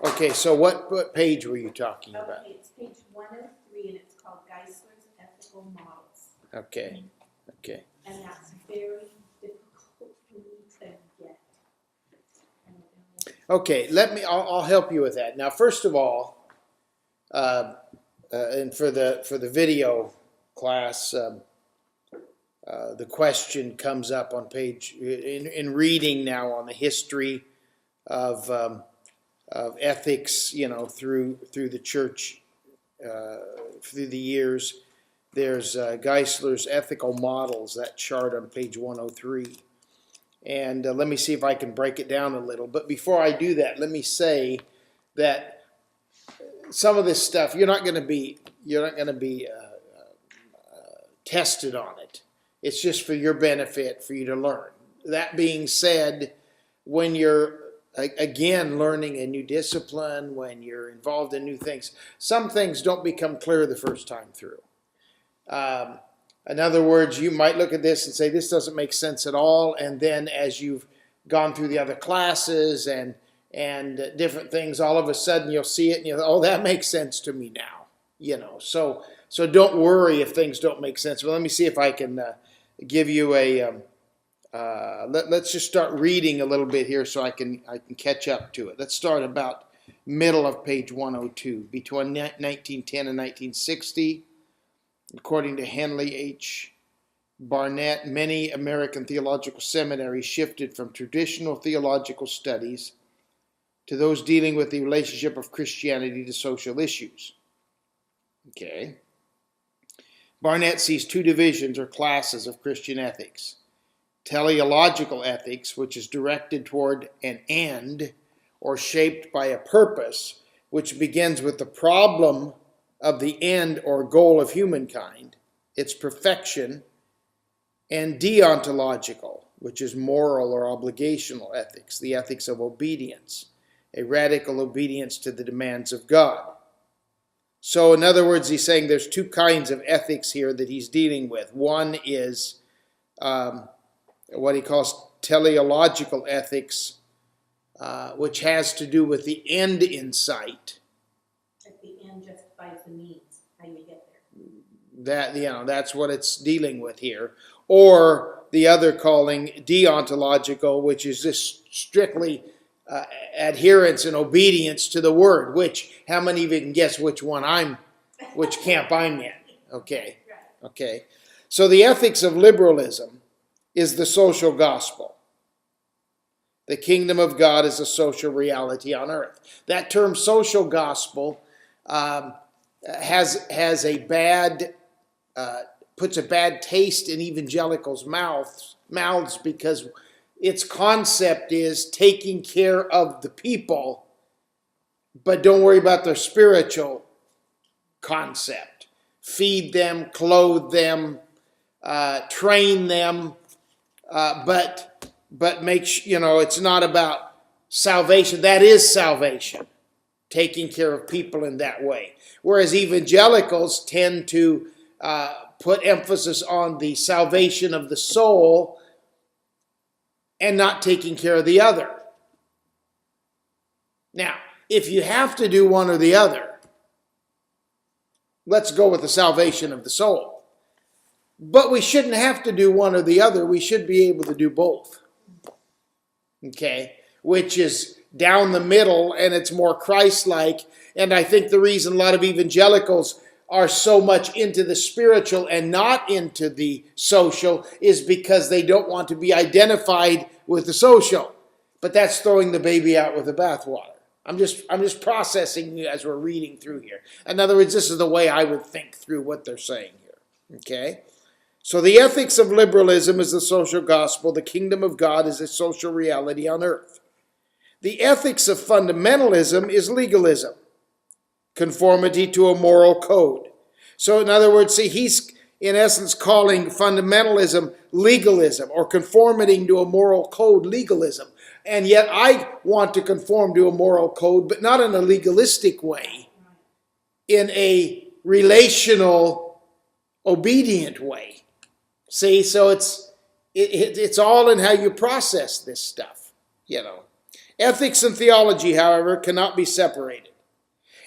Okay, so what page were you talking about? Okay, it's page 103, and it's called Geisler's Ethical Models. Okay, okay. And that's very difficult for me to get. Okay, I'll help you with that. Now, first of all, and for the video class, the question comes up on page, in reading now on the history of ethics, through the church, through the years. There's Geisler's Ethical Models, that chart on page 103. And let me see if I can break it down a little. But before I do that, let me say that some of this stuff, you're not going to be tested on it. It's just for your benefit, for you to learn. That being said, when you're again learning a new discipline, when you're involved in new things, some things don't become clear the first time through. In other words, you might look at this and say, this doesn't make sense at all. And then as you've gone through the other classes and different things, all of a sudden you'll see it and you'll, oh, that makes sense to me now. So don't worry if things don't make sense. But let me see if I can give you a, let's just start reading a little bit here so I can catch up to it. Let's start about middle of page 102. Between 1910 and 1960, according to Henley H. Barnett, many American theological seminaries shifted from traditional theological studies to those dealing with the relationship of Christianity to social issues. Okay. Barnett sees two divisions or classes of Christian ethics. Teleological ethics, which is directed toward an end or shaped by a purpose, which begins with the problem of the end or goal of humankind, its perfection, and deontological, which is moral or obligational ethics, the ethics of obedience, a radical obedience to the demands of God. So in other words, he's saying there's two kinds of ethics here that he's dealing with. One is what he calls teleological ethics, which has to do with the end in sight. Like the end justifies the means, how you get there. That's what it's dealing with here. Or the other calling deontological, which is just strictly adherence and obedience to the word, which, how many of you can guess which camp I'm in? Okay. Okay. So the ethics of liberalism is the social gospel. The kingdom of God is a social reality on earth. That term social gospel has a bad, puts a bad taste in evangelicals' mouths because its concept is taking care of the people, but don't worry about their spiritual concept. Feed them, clothe them, train them, but make sure, it's not about salvation. That is salvation, taking care of people in that way. Whereas evangelicals tend to put emphasis on the salvation of the soul and not taking care of the other. Now, if you have to do one or the other, let's go with the salvation of the soul. But we shouldn't have to do one or the other. We should be able to do both. Okay? Which is down the middle, and it's more Christ-like. And I think the reason a lot of evangelicals are so much into the spiritual and not into the social is because they don't want to be identified with the social. But that's throwing the baby out with the bathwater. I'm just processing as we're reading through here. In other words, this is the way I would think through what they're saying here. Okay? So the ethics of liberalism is the social gospel. The kingdom of God is a social reality on earth. The ethics of fundamentalism is legalism, conformity to a moral code. So in other words, see, he's in essence calling fundamentalism legalism, or conformity to a moral code legalism. And yet I want to conform to a moral code, but not in a legalistic way, in a relational, obedient way. See, so it's all in how you process this stuff, Ethics and theology, however, cannot be separated.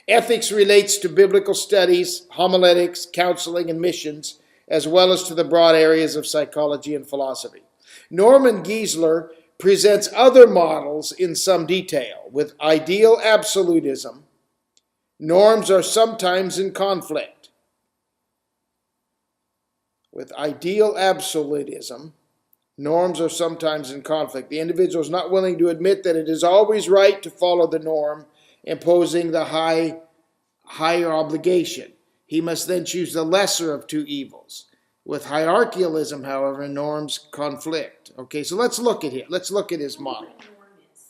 Ethics relates to biblical studies, homiletics, counseling, and missions, as well as to the broad areas of psychology and philosophy. Norman Geisler presents other models in some detail. With ideal absolutism, norms are sometimes in conflict. With ideal absolutism, norms are sometimes in conflict. The individual is not willing to admit that it is always right to follow the norm, imposing the higher obligation. He must then choose the lesser of two evils. With hierarchialism, however, norms conflict. Okay, so let's look at it. Let's look at his model. What a norm is.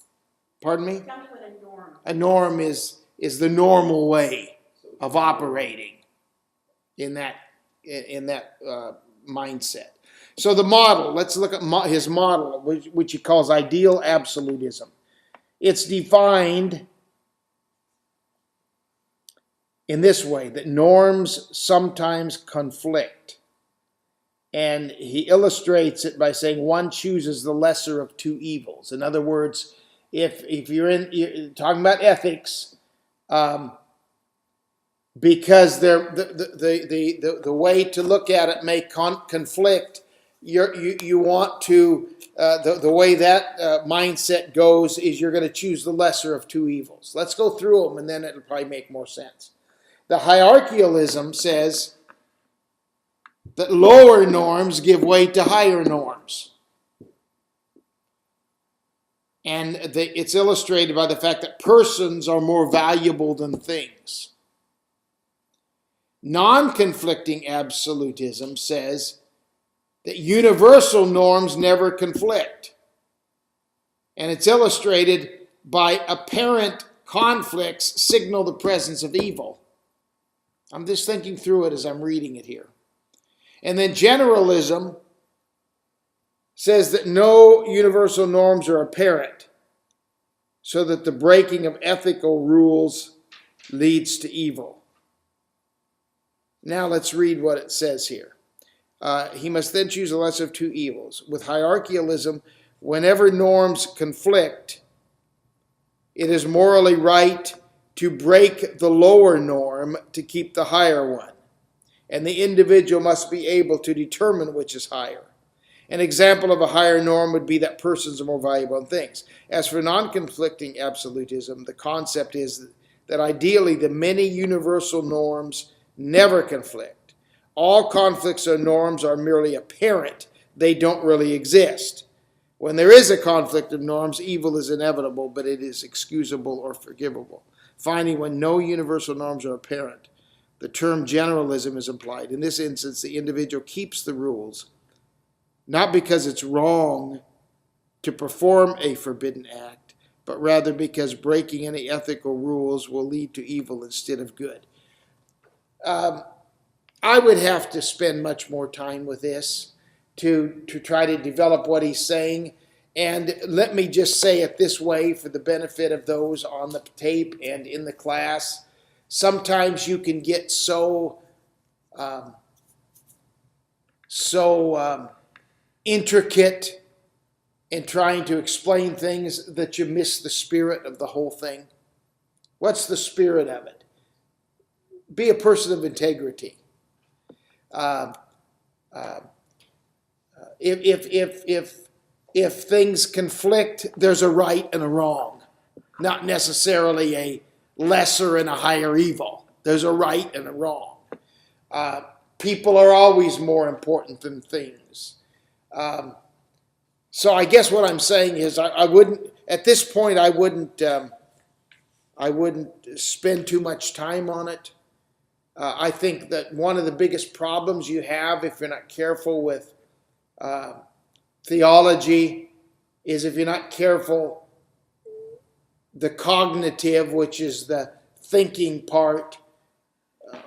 Pardon me? Tell me what a norm is. A norm is the normal way of operating in that mindset. So the model, let's look at his model, which he calls ideal absolutism. It's defined in this way, that norms sometimes conflict. And he illustrates it by saying one chooses the lesser of two evils. In other words, if you're talking about ethics, because the way to look at it may conflict, you want to, the way that mindset goes is you're going to choose the lesser of two evils. Let's go through them and then it'll probably make more sense. The hierarchialism says that lower norms give way to higher norms. And it's illustrated by the fact that persons are more valuable than things. Non-conflicting absolutism says that universal norms never conflict. And it's illustrated by apparent conflicts signal the presence of evil. I'm just thinking through it as I'm reading it here. And then generalism says that no universal norms are apparent, so that the breaking of ethical rules leads to evil. Now let's read what it says here. He must then choose the lesser of two evils. With hierarchialism, whenever norms conflict, it is morally right to break the lower norm to keep the higher one. And the individual must be able to determine which is higher. An example of a higher norm would be that persons are more valuable than things. As for non-conflicting absolutism, the concept is that ideally the many universal norms never conflict. All conflicts or norms are merely apparent. They don't really exist. When there is a conflict of norms, evil is inevitable, but it is excusable or forgivable. Finally, when no universal norms are apparent, the term generalism is implied. In this instance, the individual keeps the rules, not because it's wrong to perform a forbidden act, but rather because breaking any ethical rules will lead to evil instead of good. I would have to spend much more time with this to try to develop what he's saying. And let me just say it this way for the benefit of those on the tape and in the class. Sometimes you can get so intricate in trying to explain things that you miss the spirit of the whole thing. What's the spirit of it? Be a person of integrity. If things conflict, there's a right and a wrong, not necessarily a lesser and a higher evil. There's a right and a wrong. People are always more important than things. So I guess what I'm saying is I wouldn't, at this point, I wouldn't spend too much time on it. I think that one of the biggest problems you have if you're not careful with theology is if you're not careful, the cognitive, which is the thinking part,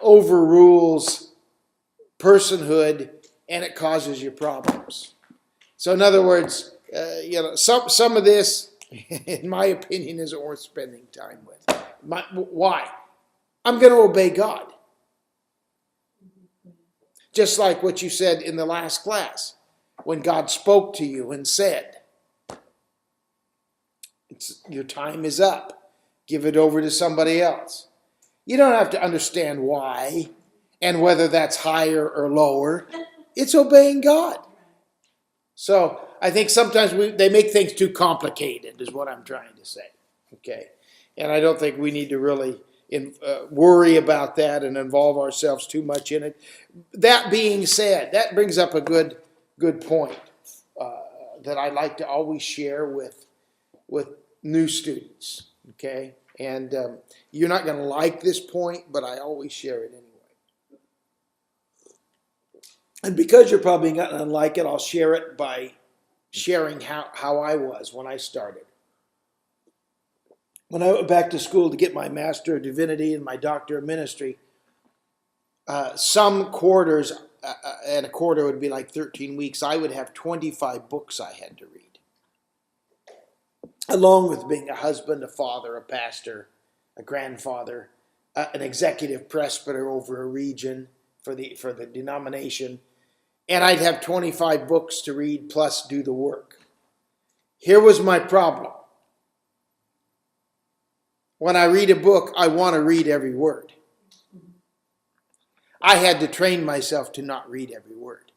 overrules personhood, and it causes you problems. So in other words, some of this, in my opinion, isn't worth spending time with. Why? I'm going to obey God. Just like what you said in the last class, when God spoke to you and said, Your time is up. Give it over to somebody else. You don't have to understand why and whether that's higher or lower. It's obeying God. So I think sometimes they make things too complicated is what I'm trying to say. Okay. And I don't think we need to really worry about that and involve ourselves too much in it. That being said, that brings up a good point that I like to always share with new students. Okay. And you're not going to like this point, but I always share it anyway. And because you're probably not going to like it, I'll share it by sharing how I was when I started. When I went back to school to get my Master of Divinity and my Doctor of Ministry, some quarters, and a quarter would be like 13 weeks, I would have 25 books I had to read. Along with being a husband, a father, a pastor, a grandfather, an executive presbyter over a region for the denomination. And I'd have 25 books to read plus do the work. Here was my problem. When I read a book, I want to read every word. I had to train myself to not read every word.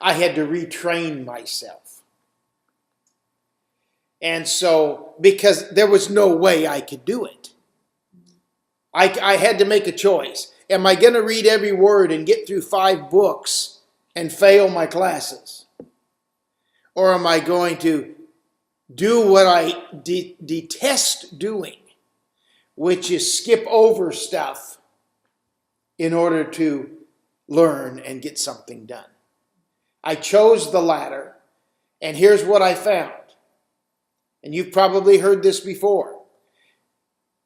I had to retrain myself. And so, because there was no way I could do it. I had to make a choice. Am I going to read every word and get through 5 books and fail my classes? Or am I going to do what I detest doing, which is skip over stuff in order to learn and get something done? I chose the latter, and here's what I found. And you've probably heard this before,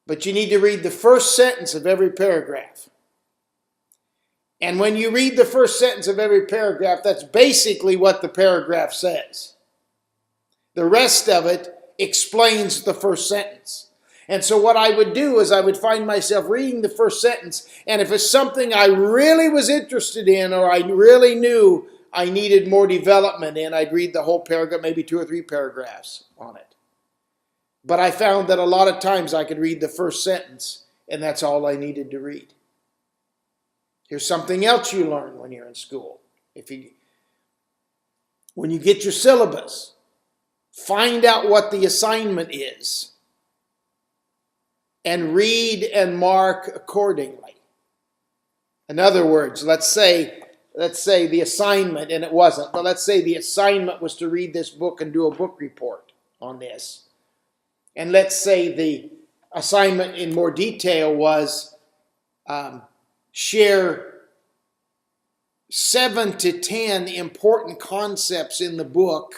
but you need to read the first sentence of every paragraph. And when you read the first sentence of every paragraph, that's basically what the paragraph says. The rest of it explains the first sentence. And so what I would do is I would find myself reading the first sentence, and if it's something I really was interested in or I really knew I needed more development in, I'd read the whole paragraph, maybe 2 or 3 paragraphs on it. But I found that a lot of times I could read the first sentence, and that's all I needed to read. Here's something else you learn when you're in school. When you get your syllabus, find out what the assignment is and read and mark accordingly. In other words, let's say the assignment, and it wasn't, but let's say the assignment was to read this book and do a book report on this. And let's say the assignment in more detail was share 7 to 10 important concepts in the book,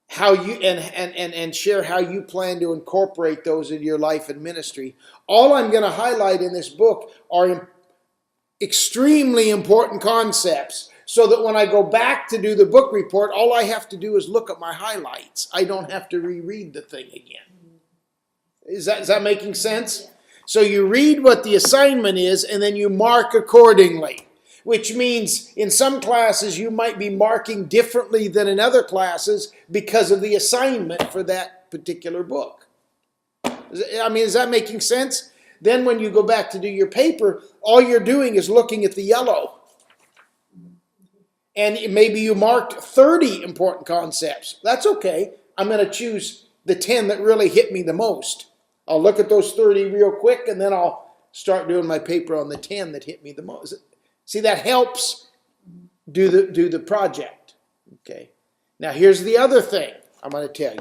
how you and share how you plan to incorporate those into your life and ministry. All I'm going to highlight in this book are extremely important concepts, so that when I go back to do the book report, all I have to do is look at my highlights. I don't have to reread the thing again. Is that making sense? So you read what the assignment is, and then you mark accordingly. Which means in some classes you might be marking differently than in other classes because of the assignment for that particular book. Is that making sense? Then when you go back to do your paper, all you're doing is looking at the yellow. And maybe you marked 30 important concepts. That's okay. I'm going to choose the 10 that really hit me the most. I'll look at those 30 real quick, and then I'll start doing my paper on the 10 that hit me the most. See, that helps do the project. Okay. Now, here's the other thing I'm going to tell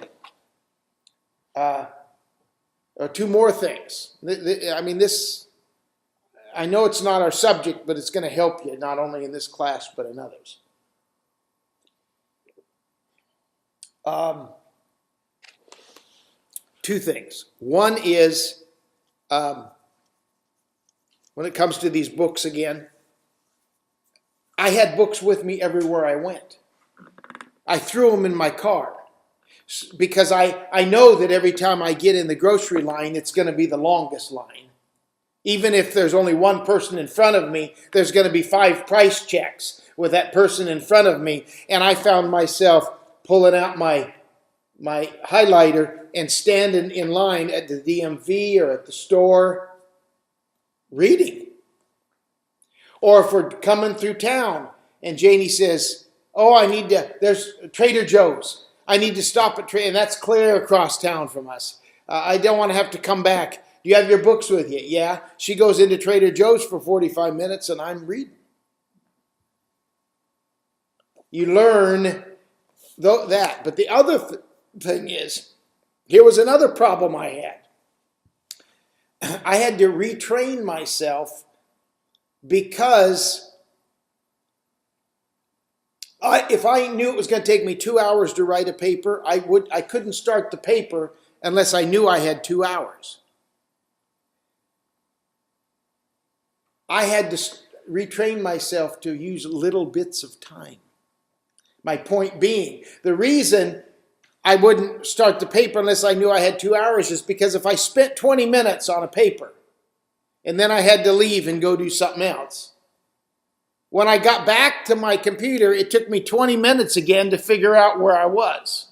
you. 2 more things. I know it's not our subject, but it's going to help you, not only in this class, but in others. 2 things. One is, when it comes to these books again, I had books with me everywhere I went. I threw them in my car because I know that every time I get in the grocery line, it's going to be the longest line. Even if there's only one person in front of me, there's going to be 5 price checks with that person in front of me. And I found myself pulling out my my highlighter and stand in line at the DMV or at the store reading. Or if we're coming through town and Janie says, oh, there's Trader Joe's. I need to stop at and that's clear across town from us. I don't want to have to come back. Do you have your books with you? Yeah. She goes into Trader Joe's for 45 minutes and I'm reading. You learn that. But the other thing is, here was another problem I had. I had to retrain myself because if I knew it was going to take me 2 hours to write a paper, I couldn't start the paper unless I knew I had 2 hours. I had to retrain myself to use little bits of time. My point being, the reason I wouldn't start the paper unless I knew I had 2 hours is because if I spent 20 minutes on a paper and then I had to leave and go do something else, when I got back to my computer, it took me 20 minutes again to figure out where I was,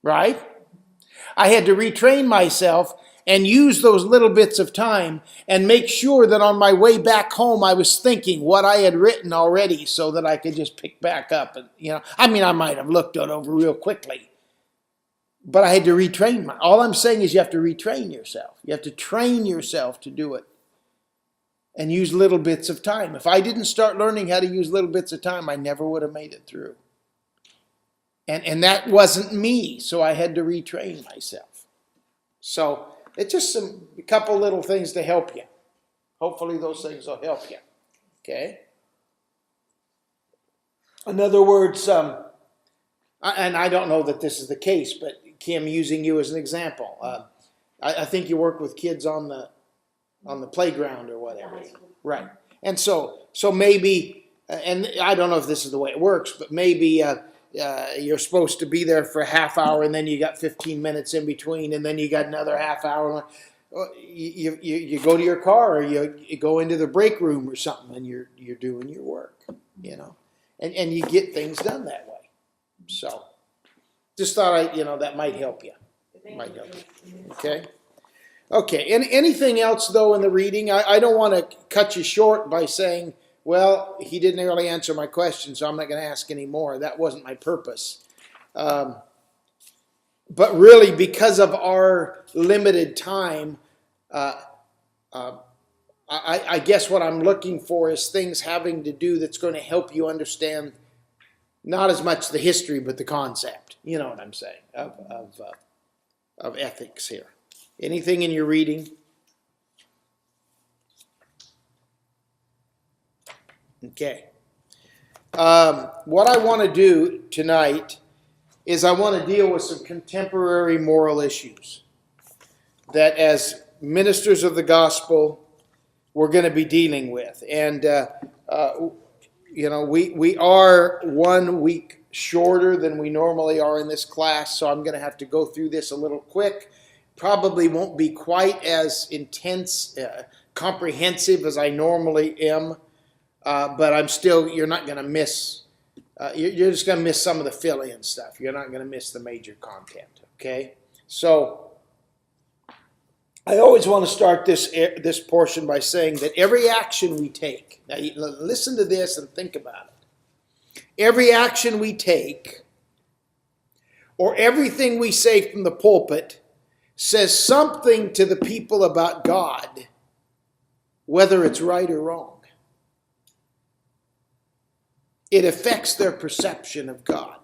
right? I had to retrain myself and use those little bits of time and make sure that on my way back home, I was thinking what I had written already so that I could just pick back up. And, I might have looked it over real quickly, but I had to retrain all I'm saying is you have to retrain yourself. You have to train yourself to do it and use little bits of time. If I didn't start learning how to use little bits of time, I never would have made it through. And that wasn't me, so I had to retrain myself. So it's just a couple little things to help you. Hopefully those things will help you. Okay? In other words, and I don't know that this is the case, but Kim, using you as an example, I think you work with kids on the playground or whatever. Right. And so maybe, and I don't know if this is the way it works, but maybe you're supposed to be there for a half hour and then you got 15 minutes in between and then you got another half hour. You go to your car or you go into the break room or something and you're doing your work, and you get things done that way. So just thought that might help you. Okay. Okay, and anything else, though, in the reading? I don't want to cut you short by saying, well, he didn't really answer my question, so I'm not going to ask any more. That wasn't my purpose. But really, because of our limited time, I guess what I'm looking for is things having to do that's going to help you understand not as much the history, but the concept. You know what I'm saying, of ethics here. Anything in your reading? Okay. What I want to do tonight is I want to deal with some contemporary moral issues that as ministers of the gospel we're going to be dealing with. And, we are 1 week shorter than we normally are in this class, so I'm going to have to go through this a little quick. Probably won't be quite as intense, comprehensive as I normally am, but I'm still, you're not going to miss, you're just going to miss some of the fill-in stuff. You're not going to miss the major content, okay? So, I always want to start this portion by saying that every action we take, now listen to this and think about it. Every action we take, or everything we say from the pulpit, says something to the people about God, whether it's right or wrong. It affects their perception of God.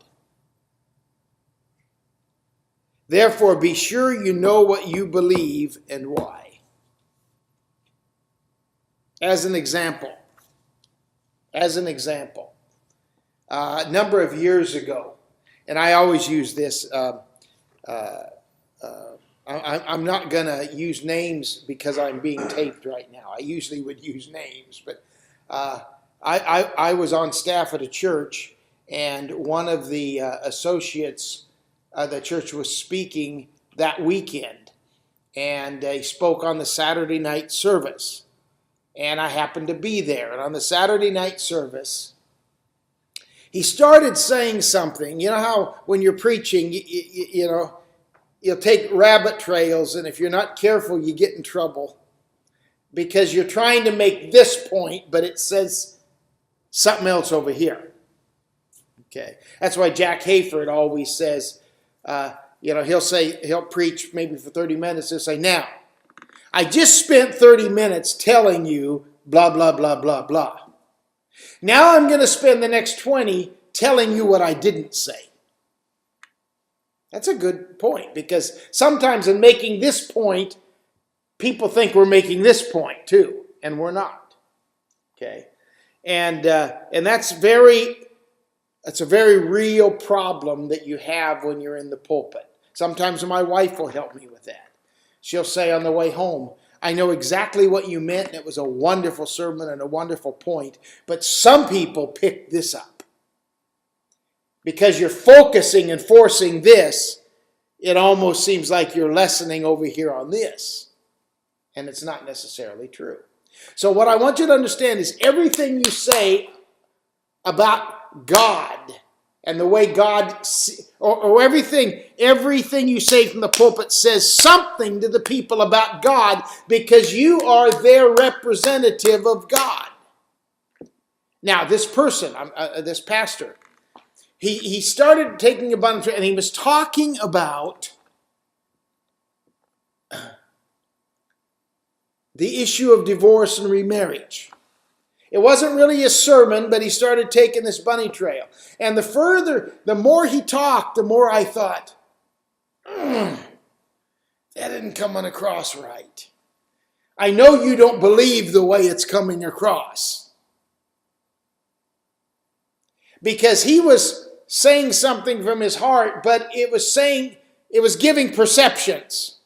Therefore, be sure you know what you believe and why. As an example, a number of years ago, and I always use this, I'm not going to use names because I'm being taped right now. I usually would use names, but I was on staff at a church, and one of the associates the church was speaking that weekend, and he spoke on the Saturday night service, and I happened to be there. And on the Saturday night service, He started saying something. You know how when you're preaching, you'll take rabbit trails, and if you're not careful, you get in trouble. Because you're trying to make this point, but it says something else over here. Okay. That's why Jack Hayford always says, he'll preach maybe for 30 minutes. He'll say, now, I just spent 30 minutes telling you blah, blah, blah, blah, blah. Now I'm going to spend the next 20 telling you what I didn't say. That's a good point, because sometimes in making this point, people think we're making this point too, and we're not. Okay, and that's a very real problem that you have when you're in the pulpit. Sometimes my wife will help me with that. She'll say on the way home, I know exactly what you meant, and it was a wonderful sermon and a wonderful point, but some people pick this up. Because you're focusing and forcing this, it almost seems like you're lessening over here on this. And it's not necessarily true. So what I want you to understand is everything you say about God and the way God, or everything you say from the pulpit says something to the people about God, because you are their representative of God. Now, this person, this pastor, he started taking a bunch, and he was talking about the issue of divorce and remarriage. It wasn't really a sermon, but he started taking this bunny trail. And the more he talked, the more I thought, that didn't come across right. I know you don't believe the way it's coming across. Because he was saying something from his heart, but it was giving perceptions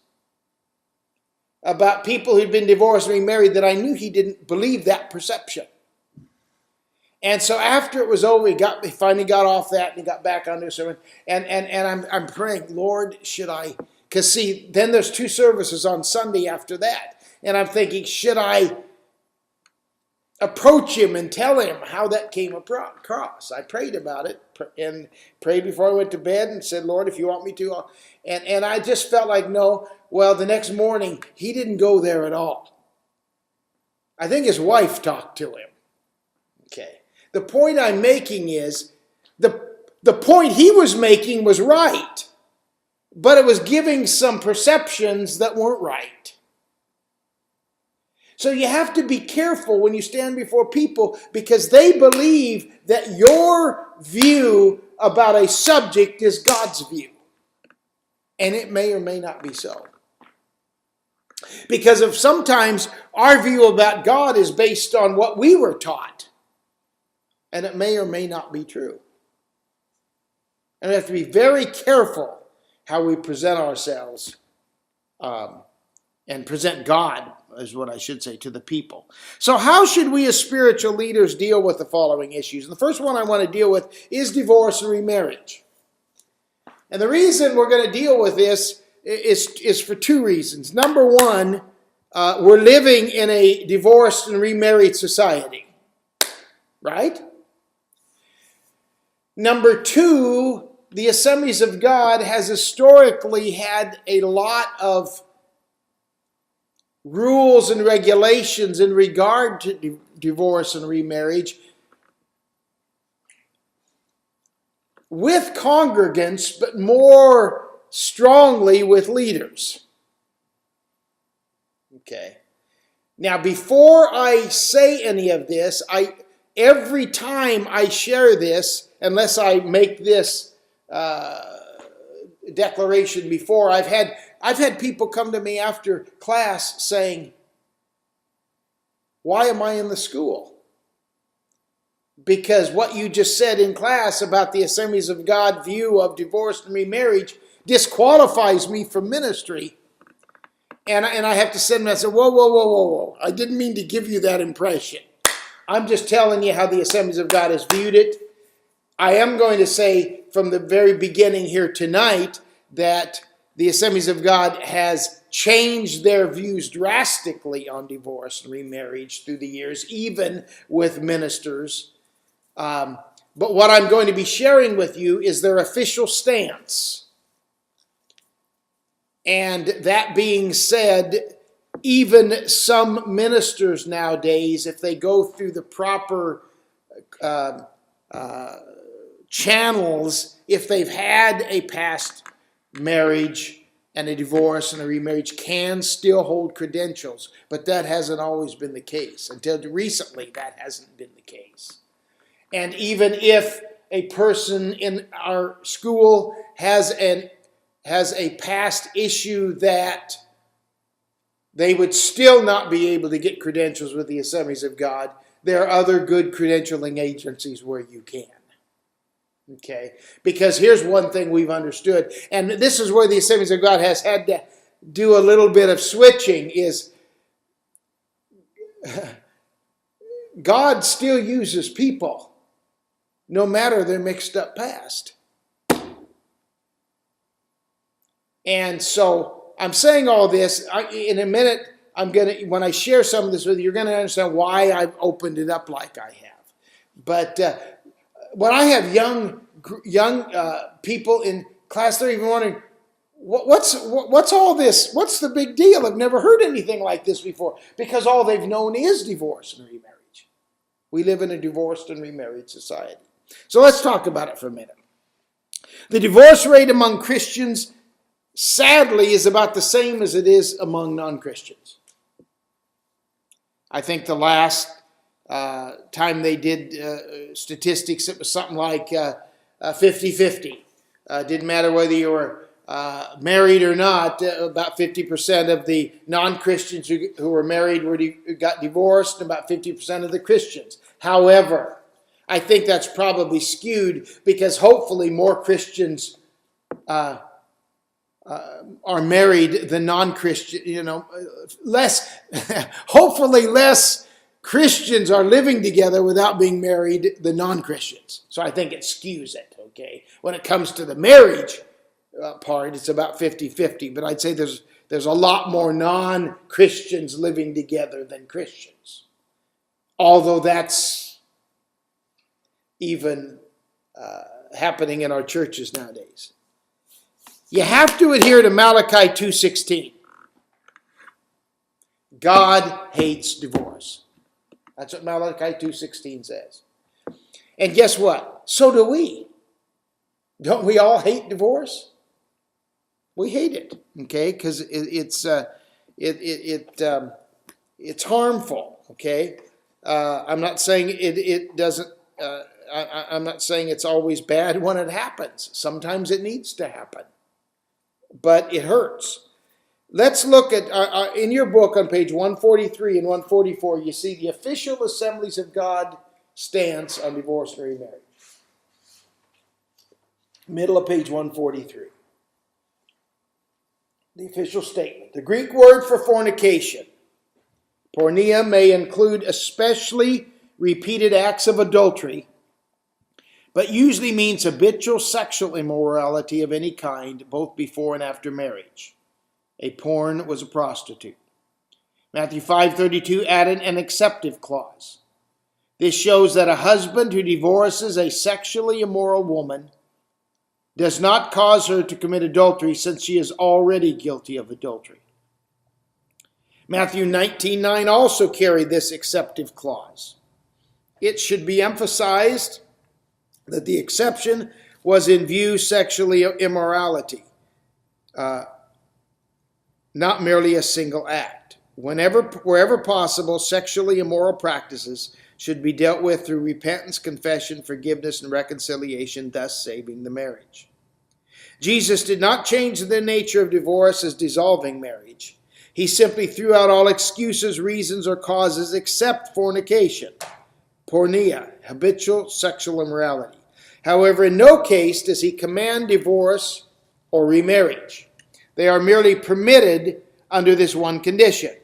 about people who'd been divorced and remarried that I knew he didn't believe that perception. And so after it was over, he finally got off that and he got back on the sermon. And I'm praying, Lord, should I? Because see, then there's 2 services on Sunday after that. And I'm thinking, should I approach him and tell him how that came across? I prayed about it and prayed before I went to bed and said, Lord, if you want me to. And I just felt like, no. Well, the next morning, he didn't go there at all. I think his wife talked to him. Okay. The point I'm making is, the point he was making was right, but it was giving some perceptions that weren't right. So you have to be careful when you stand before people, because they believe that your view about a subject is God's view. And it may or may not be so. Because of sometimes our view about God is based on what we were taught. And it may or may not be true. And we have to be very careful how we present ourselves and present God, is what I should say, to the people. So how should we as spiritual leaders deal with the following issues? And the first one I want to deal with is divorce and remarriage. And the reason we're going to deal with this is for 2 reasons. Number one, we're living in a divorced and remarried society. Right? Number 2, the Assemblies of God has historically had a lot of rules and regulations in regard to divorce and remarriage with congregants, but more strongly with leaders. Okay. Now, before I say any of this, every time I share this, unless I make this declaration before, I've had people come to me after class saying, why am I in the school? Because what you just said in class about the Assemblies of God view of divorce and remarriage disqualifies me from ministry. And I have to send them and say, whoa. I didn't mean to give you that impression. I'm just telling you how the Assemblies of God has viewed it. I am going to say from the very beginning here tonight that the Assemblies of God has changed their views drastically on divorce and remarriage through the years, even with ministers. But what I'm going to be sharing with you is their official stance. And that being said, even some ministers nowadays, if they go through the proper channels, if they've had a past marriage and a divorce and a remarriage, can still hold credentials. But that hasn't always been the case. Until recently, that hasn't been the case. And even if a person in our school has a past issue, that they would still not be able to get credentials with the Assemblies of God. There are other good credentialing agencies where you can. Okay? Because here's one thing we've understood, and this is where the Assemblies of God has had to do a little bit of switching, is God still uses people, no matter their mixed up past. And so I'm saying all this, in a minute, when I share some of this with you, you're going to understand why I've opened it up like I have. But when I have young people in class, they're even wondering, what's all this? What's the big deal? I've never heard anything like this before. Because all they've known is divorce and remarriage. We live in a divorced and remarried society. So let's talk about it for a minute. The divorce rate among Christians, sadly, is about the same as it is among non-Christians. I think the last time they did statistics, it was something like 50-50. Didn't matter whether you were married or not. About 50% of the non-Christians who were married got divorced, and about 50% of the Christians. However, I think that's probably skewed because hopefully more Christians are married than non-Christian, hopefully less Christians are living together without being married than non-Christians. So I think it skews it, okay? When it comes to the marriage part, it's about 50-50, but I'd say there's a lot more non-Christians living together than Christians. Although that's even happening in our churches nowadays. You have to adhere to Malachi 2:16. God hates divorce. That's what Malachi 2:16 says. And guess what? So do we. Don't we all hate divorce? We hate it, okay? Because it's harmful, okay? I'm not saying it doesn't. I'm not saying it's always bad when it happens. Sometimes it needs to happen. But it hurts. Let's look at, in your book on page 143 and 144, you see the official Assemblies of God stance on divorce and remarriage. Middle of page 143. The official statement. The Greek word for fornication, porneia, may include especially repeated acts of adultery, but usually means habitual sexual immorality of any kind, both before and after marriage. A porn was a prostitute. Matthew 5:32 added an acceptive clause. This shows that a husband who divorces a sexually immoral woman does not cause her to commit adultery, since she is already guilty of adultery. Matthew 19:9 also carried this acceptive clause. It should be emphasized that the exception was in view sexually immorality, not merely a single act. Wherever possible, sexually immoral practices should be dealt with through repentance, confession, forgiveness, and reconciliation, thus saving the marriage. Jesus did not change the nature of divorce as dissolving marriage. He simply threw out all excuses, reasons, or causes except fornication, porneia, habitual sexual immorality. However, in no case does he command divorce or remarriage. They are merely permitted under this one condition.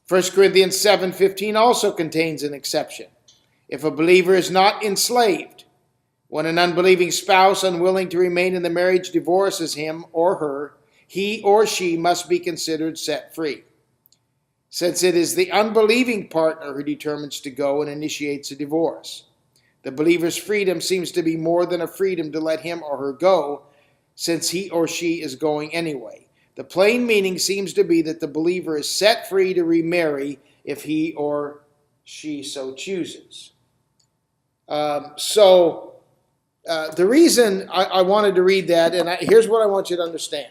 1 Corinthians 7:15 also contains an exception. If a believer is not enslaved, when an unbelieving spouse unwilling to remain in the marriage divorces him or her, he or she must be considered set free. Since it is the unbelieving partner who determines to go and initiates a divorce, The believer's freedom seems to be more than a freedom to let him or her go, since he or she is going anyway. The plain meaning seems to be that the believer is set free to remarry if he or she so chooses. The reason I wanted to read that, and here's what I want you to understand.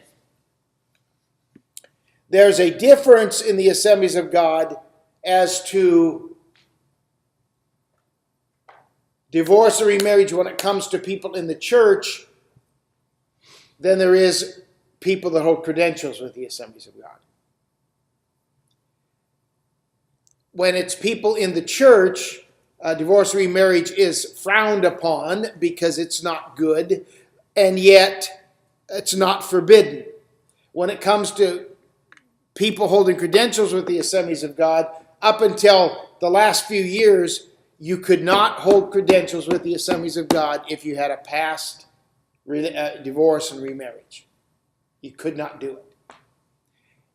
There's a difference in the Assemblies of God as to divorce or remarriage when it comes to people in the church than there is people that hold credentials with the Assemblies of God. When it's people in the church, divorce or remarriage is frowned upon because it's not good, and yet it's not forbidden. When it comes to people holding credentials with the Assemblies of God, up until the last few years, you could not hold credentials with the Assemblies of God if you had a past divorce and remarriage. You could not do it.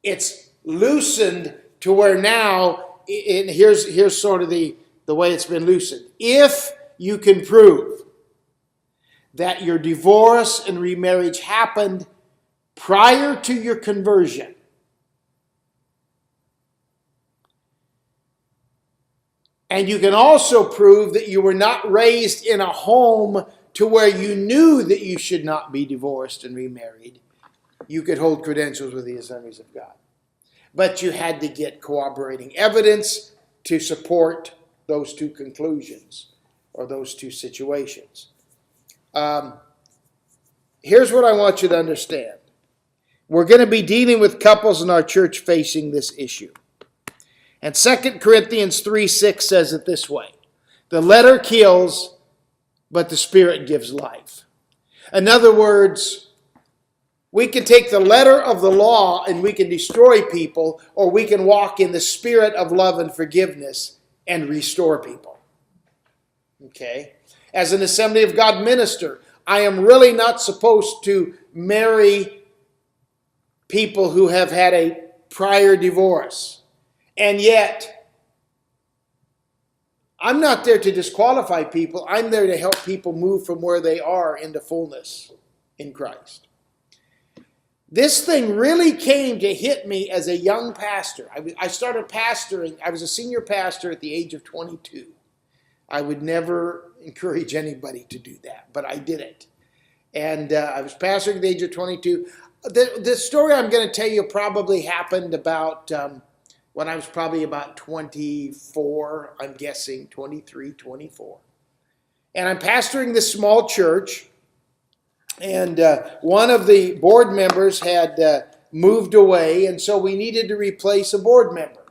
It's loosened to where now, and here's sort of the way it's been loosened. If you can prove that your divorce and remarriage happened prior to your conversion, and you can also prove that you were not raised in a home to where you knew that you should not be divorced and remarried, you could hold credentials with the Assemblies of God. But you had to get corroborating evidence to support those two conclusions or those two situations. Here's what I want you to understand. We're going to be dealing with couples in our church facing this issue. And 2 Corinthians 3:6 says it this way: the letter kills, but the Spirit gives life. In other words, we can take the letter of the law and we can destroy people, or we can walk in the spirit of love and forgiveness and restore people. Okay? As an Assembly of God minister, I am really not supposed to marry people who have had a prior divorce. And yet, I'm not there to disqualify people. I'm there to help people move from where they are into fullness in Christ. This thing really came to hit me as a young pastor. I started pastoring. I was a senior pastor at the age of 22. I would never encourage anybody to do that, but I did it. And I was pastoring at the age of 22. The story I'm going to tell you probably happened about when I was probably about 24, I'm guessing, 23, 24. And I'm pastoring this small church. And one of the board members had moved away, and so we needed to replace a board member.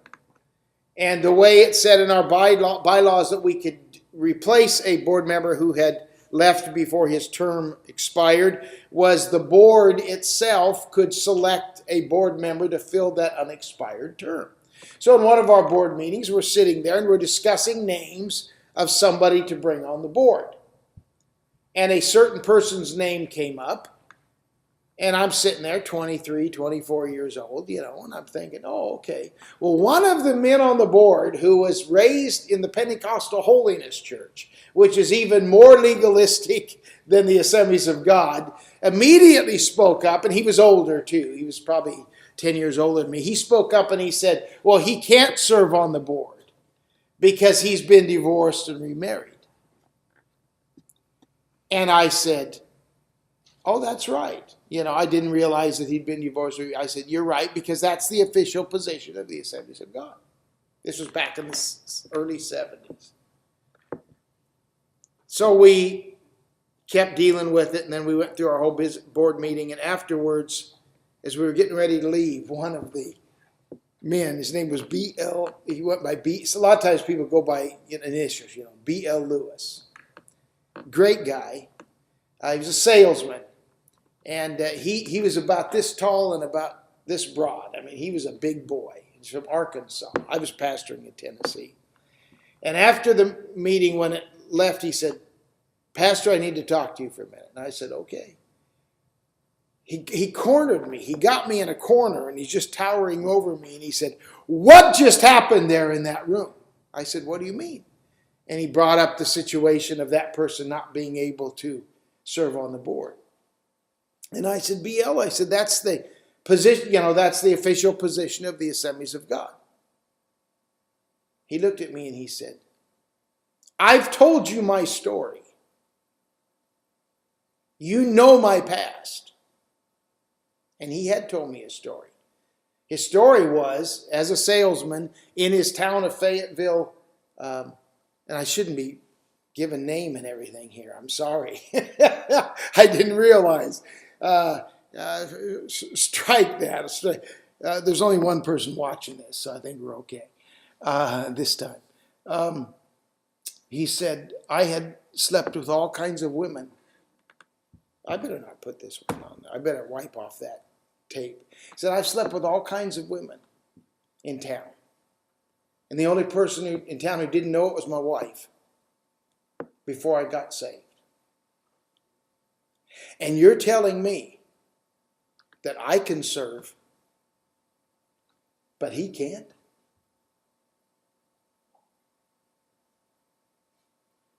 And the way it said in our bylaws that we could replace a board member who had left before his term expired was the board itself could select a board member to fill that unexpired term. So in one of our board meetings, we're sitting there and we're discussing names of somebody to bring on the board. And a certain person's name came up, and I'm sitting there 23, 24 years old, and I'm thinking, oh, okay. Well, one of the men on the board who was raised in the Pentecostal Holiness Church, which is even more legalistic than the Assemblies of God, immediately spoke up, and he was older too. He was probably 10 years older than me. He spoke up and he said, well, he can't serve on the board because he's been divorced and remarried. And I said, oh, that's right. I didn't realize that he'd been divorced. I said, you're right, because that's the official position of the Assemblies of God. This was back in the early 70s. So we kept dealing with it, and then we went through our whole board meeting, and afterwards, as we were getting ready to leave, one of the men, his name was B.L., he went by B, so a lot of times people go by initials, B.L. Lewis. Great guy. He was a salesman. And he was about this tall and about this broad. I mean, he was a big boy. He's from Arkansas. I was pastoring in Tennessee. And after the meeting, when it left, he said, Pastor, I need to talk to you for a minute. And I said, okay. He cornered me. He got me in a corner, and he's just towering over me. And he said, what just happened there in that room? I said, what do you mean? And he brought up the situation of that person not being able to serve on the board. And I said, BL, I said, that's the position, that's the official position of the Assemblies of God. He looked at me and he said, I've told you my story. You know my past. And he had told me his story. His story was, as a salesman in his town of Fayetteville, and I shouldn't be giving name and everything here. I'm sorry. I didn't realize. Strike that. There's only one person watching this, so I think we're okay this time. He said, I had slept with all kinds of women. I better not put this one on there. I better wipe off that tape. He said, I've slept with all kinds of women in town. And the only person in town who didn't know it was my wife before I got saved. And you're telling me that I can serve, but he can't?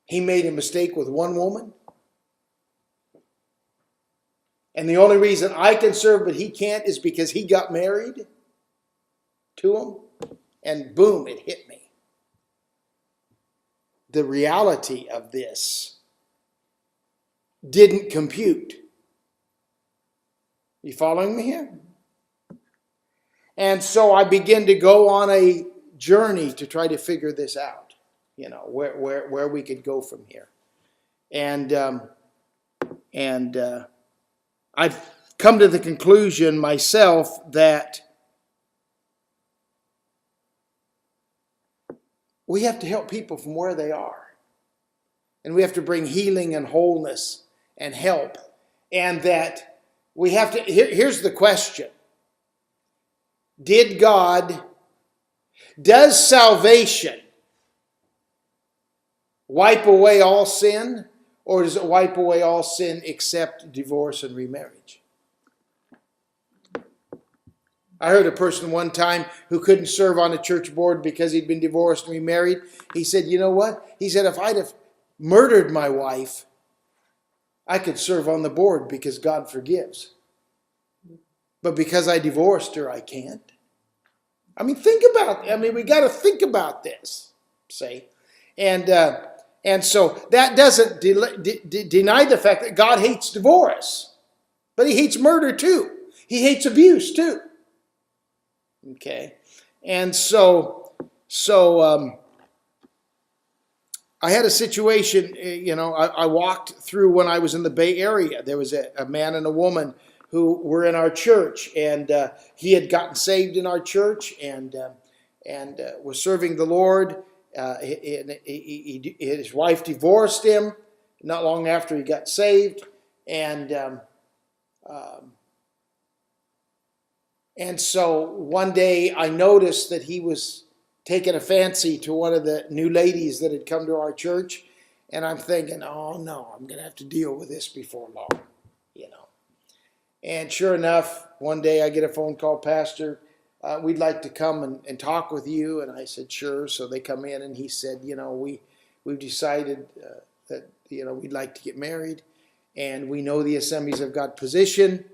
He made a mistake with one woman. And the only reason I can serve but he can't is because he got married to him. And boom, it hit me. The reality of this didn't compute. You following me here? And so I began to go on a journey to try to figure this out. Where we could go from here. And I've come to the conclusion myself that we have to help people from where they are. And we have to bring healing and wholeness and help. And that we have to, here's the question. Does salvation wipe away all sin? Or does it wipe away all sin except divorce and remarriage? I heard a person one time who couldn't serve on a church board because he'd been divorced and remarried. He said, you know what? He said, if I'd have murdered my wife, I could serve on the board because God forgives. But because I divorced her, I can't. We got to think about this, see? And so that doesn't deny the fact that God hates divorce. But he hates murder too. He hates abuse too. Okay. And so I had a situation, I walked through when I was in the Bay Area. There was a man and a woman who were in our church. And he had gotten saved in our church and was serving the Lord. His wife divorced him not long after he got saved, and so one day I noticed that he was taking a fancy to one of the new ladies that had come to our church, and I'm thinking, oh no, I'm going to have to deal with this before long, And sure enough, one day I get a phone call, Pastor, we'd like to come and talk with you. And I said, sure. So they come in and he said, we've decided that, we'd like to get married. And we know the Assemblies of God position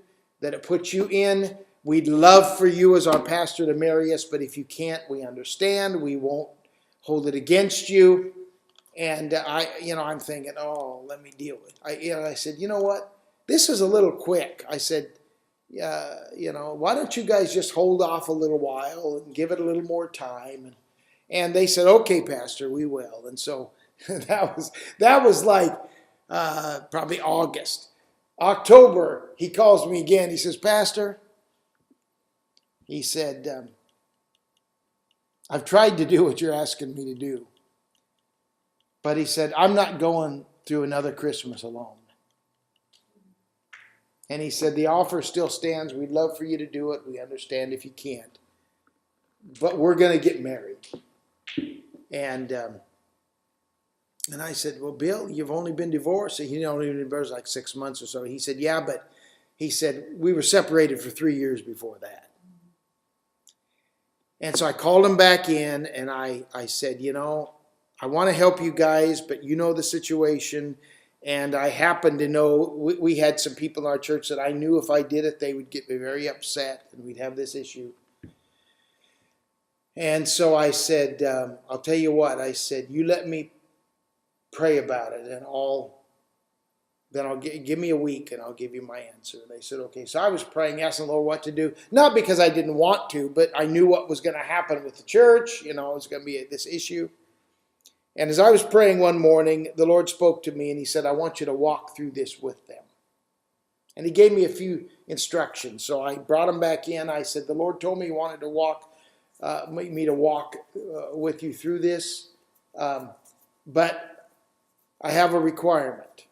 that it puts you in. We'd love for you as our pastor to marry us. But if you can't, we understand. We won't hold it against you. And I'm thinking, oh, let me deal with it. I said, you know what? This is a little quick. I said, why don't you guys just hold off a little while and give it a little more time? And they said, okay, Pastor, we will. And so that was like probably August. October, he calls me again. He says, Pastor, he said, I've tried to do what you're asking me to do. But he said, I'm not going through another Christmas alone. And he said, the offer still stands. We'd love for you to do it. We understand if you can't. But we're going to get married. And I said, well, Bill, you've only been divorced. He only been divorced like 6 months or so. He said, yeah, but he said, we were separated for 3 years before that. And so I called him back in and I said, I want to help you guys, but you know the situation. And I happen to know we had some people in our church that I knew if I did it, they would get me very upset and we'd have this issue. And so I said, I'll tell you what, I said, you let me pray about it and then I'll give me a week and I'll give you my answer. And they said, okay. So I was praying, asking the Lord what to do. Not because I didn't want to, but I knew what was going to happen with the church. You know, it was going to be this issue. And as I was praying one morning, the Lord spoke to me and he said, I want you to walk through this with them. And he gave me a few instructions. So I brought them back in. I said, the Lord told me he wanted to walk with you through this. But I have a requirement.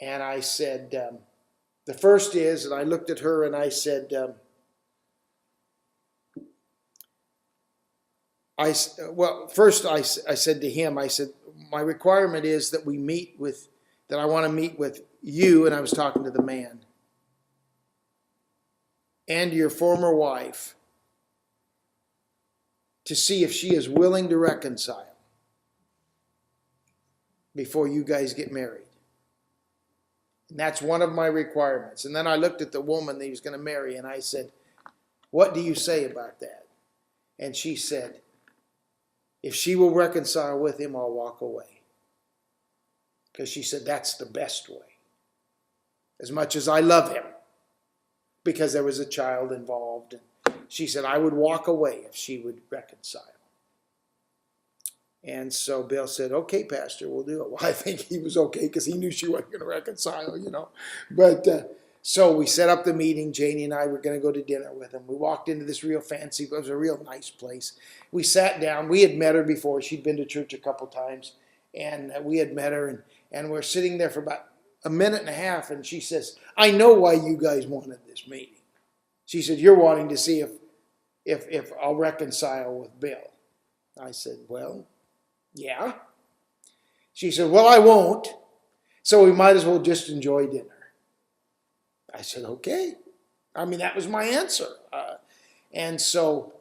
And I said, the first is, and I looked at her and I said, first I said to him, I said, my requirement is that I want to meet with you, and I was talking to the man, and your former wife, to see if she is willing to reconcile before you guys get married. And that's one of my requirements. And then I looked at the woman that he was going to marry, and I said, what do you say about that? And she said, if she will reconcile with him, I'll walk away. Because she said, that's the best way. As much as I love him. Because there was a child involved. And she said, I would walk away if she would reconcile. And so Bill said, okay, Pastor, we'll do it. Well, I think he was okay because he knew she wasn't going to reconcile, you know. But so we set up the meeting. Janie and I were going to go to dinner with him. We walked into this real fancy, it was a real nice place. We sat down. We had met her before. She'd been to church a couple times. And we had met her. And we're sitting there for about a minute and a half. And she says, I know why you guys wanted this meeting. She said, you're wanting to see if I'll reconcile with Bill. I said, well, yeah. She said, well, I won't. So we might as well just enjoy dinner. I said, okay. I mean, that was my answer. And so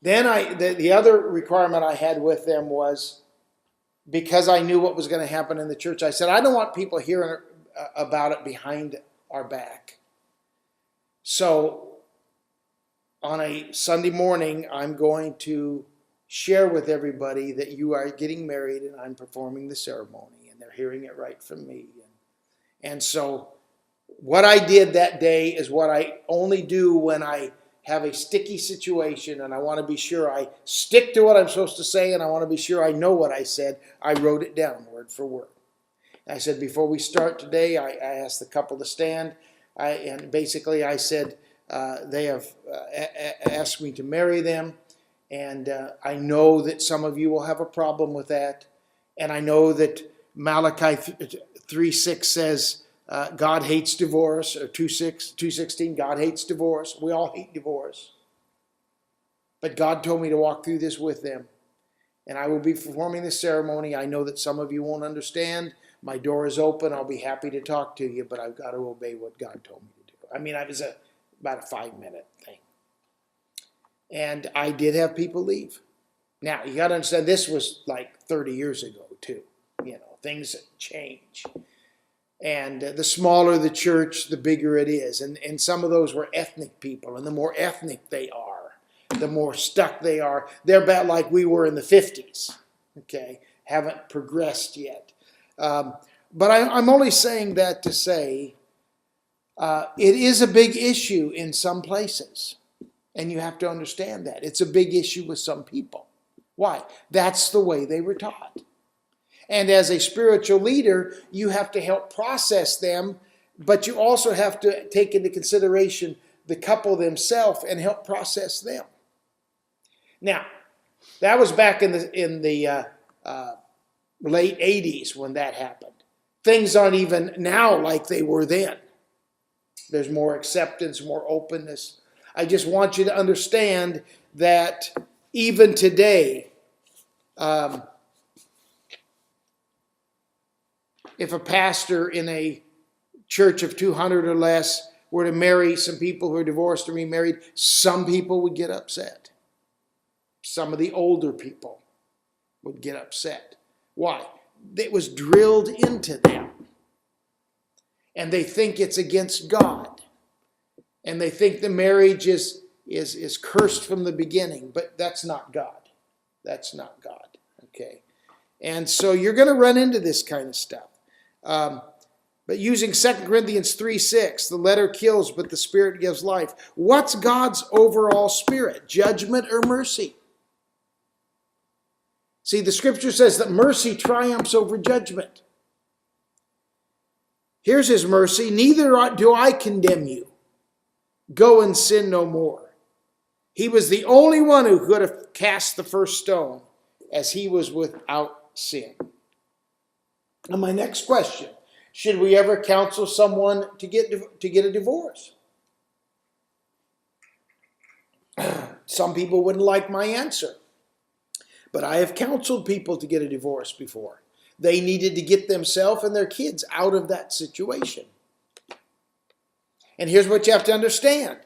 then the other requirement I had with them was, because I knew what was going to happen in the church, I said, I don't want people hearing about it behind our back. So on a Sunday morning, I'm going to share with everybody that you are getting married and I'm performing the ceremony, and they're hearing it right from me. And so what I did that day is what I only do when I have a sticky situation and I want to be sure I stick to what I'm supposed to say, and I want to be sure I know what I said. I wrote it down word for word. I said, before we start today, I asked the couple to stand. And basically I said, they have asked me to marry them. And I know that some of you will have a problem with that. And I know that Malachi 3:6 says God hates divorce, or 2:16, God hates divorce. We all hate divorce. But God told me to walk through this with them. And I will be performing the ceremony. I know that some of you won't understand. My door is open. I'll be happy to talk to you, but I've got to obey what God told me to do. I mean, it was about a 5-minute thing. And I did have people leave. Now, you got to understand, this was like 30 years ago, too. You know, things change. And the smaller the church, the bigger it is. And some of those were ethnic people. And the more ethnic they are, the more stuck they are. They're about like we were in the 50s. Okay? Haven't progressed yet. But I'm only saying that to say it is a big issue in some places. And you have to understand that. It's a big issue with some people. Why? That's the way they were taught. And as a spiritual leader, you have to help process them, but you also have to take into consideration the couple themselves and help process them. Now, that was back in the late 80s when that happened. Things aren't even now like they were then. There's more acceptance, more openness. I just want you to understand that even today, if a pastor in a church of 200 or less were to marry some people who are divorced or remarried, some people would get upset. Some of the older people would get upset. Why? It was drilled into them. And they think it's against God. And they think the marriage is cursed from the beginning. But that's not God. That's not God. Okay? And so you're going to run into this kind of stuff. But using 2 Corinthians 3:6, the letter kills, but the Spirit gives life. What's God's overall spirit? Judgment or mercy? See, the scripture says that mercy triumphs over judgment. Here's his mercy. Neither do I condemn you. Go and sin no more. He was the only one who could have cast the first stone, as he was without sin. Now, my next question, should we ever counsel someone to get a divorce? Some people wouldn't like my answer. But I have counseled people to get a divorce before. They needed to get themselves and their kids out of that situation. And here's what you have to understand.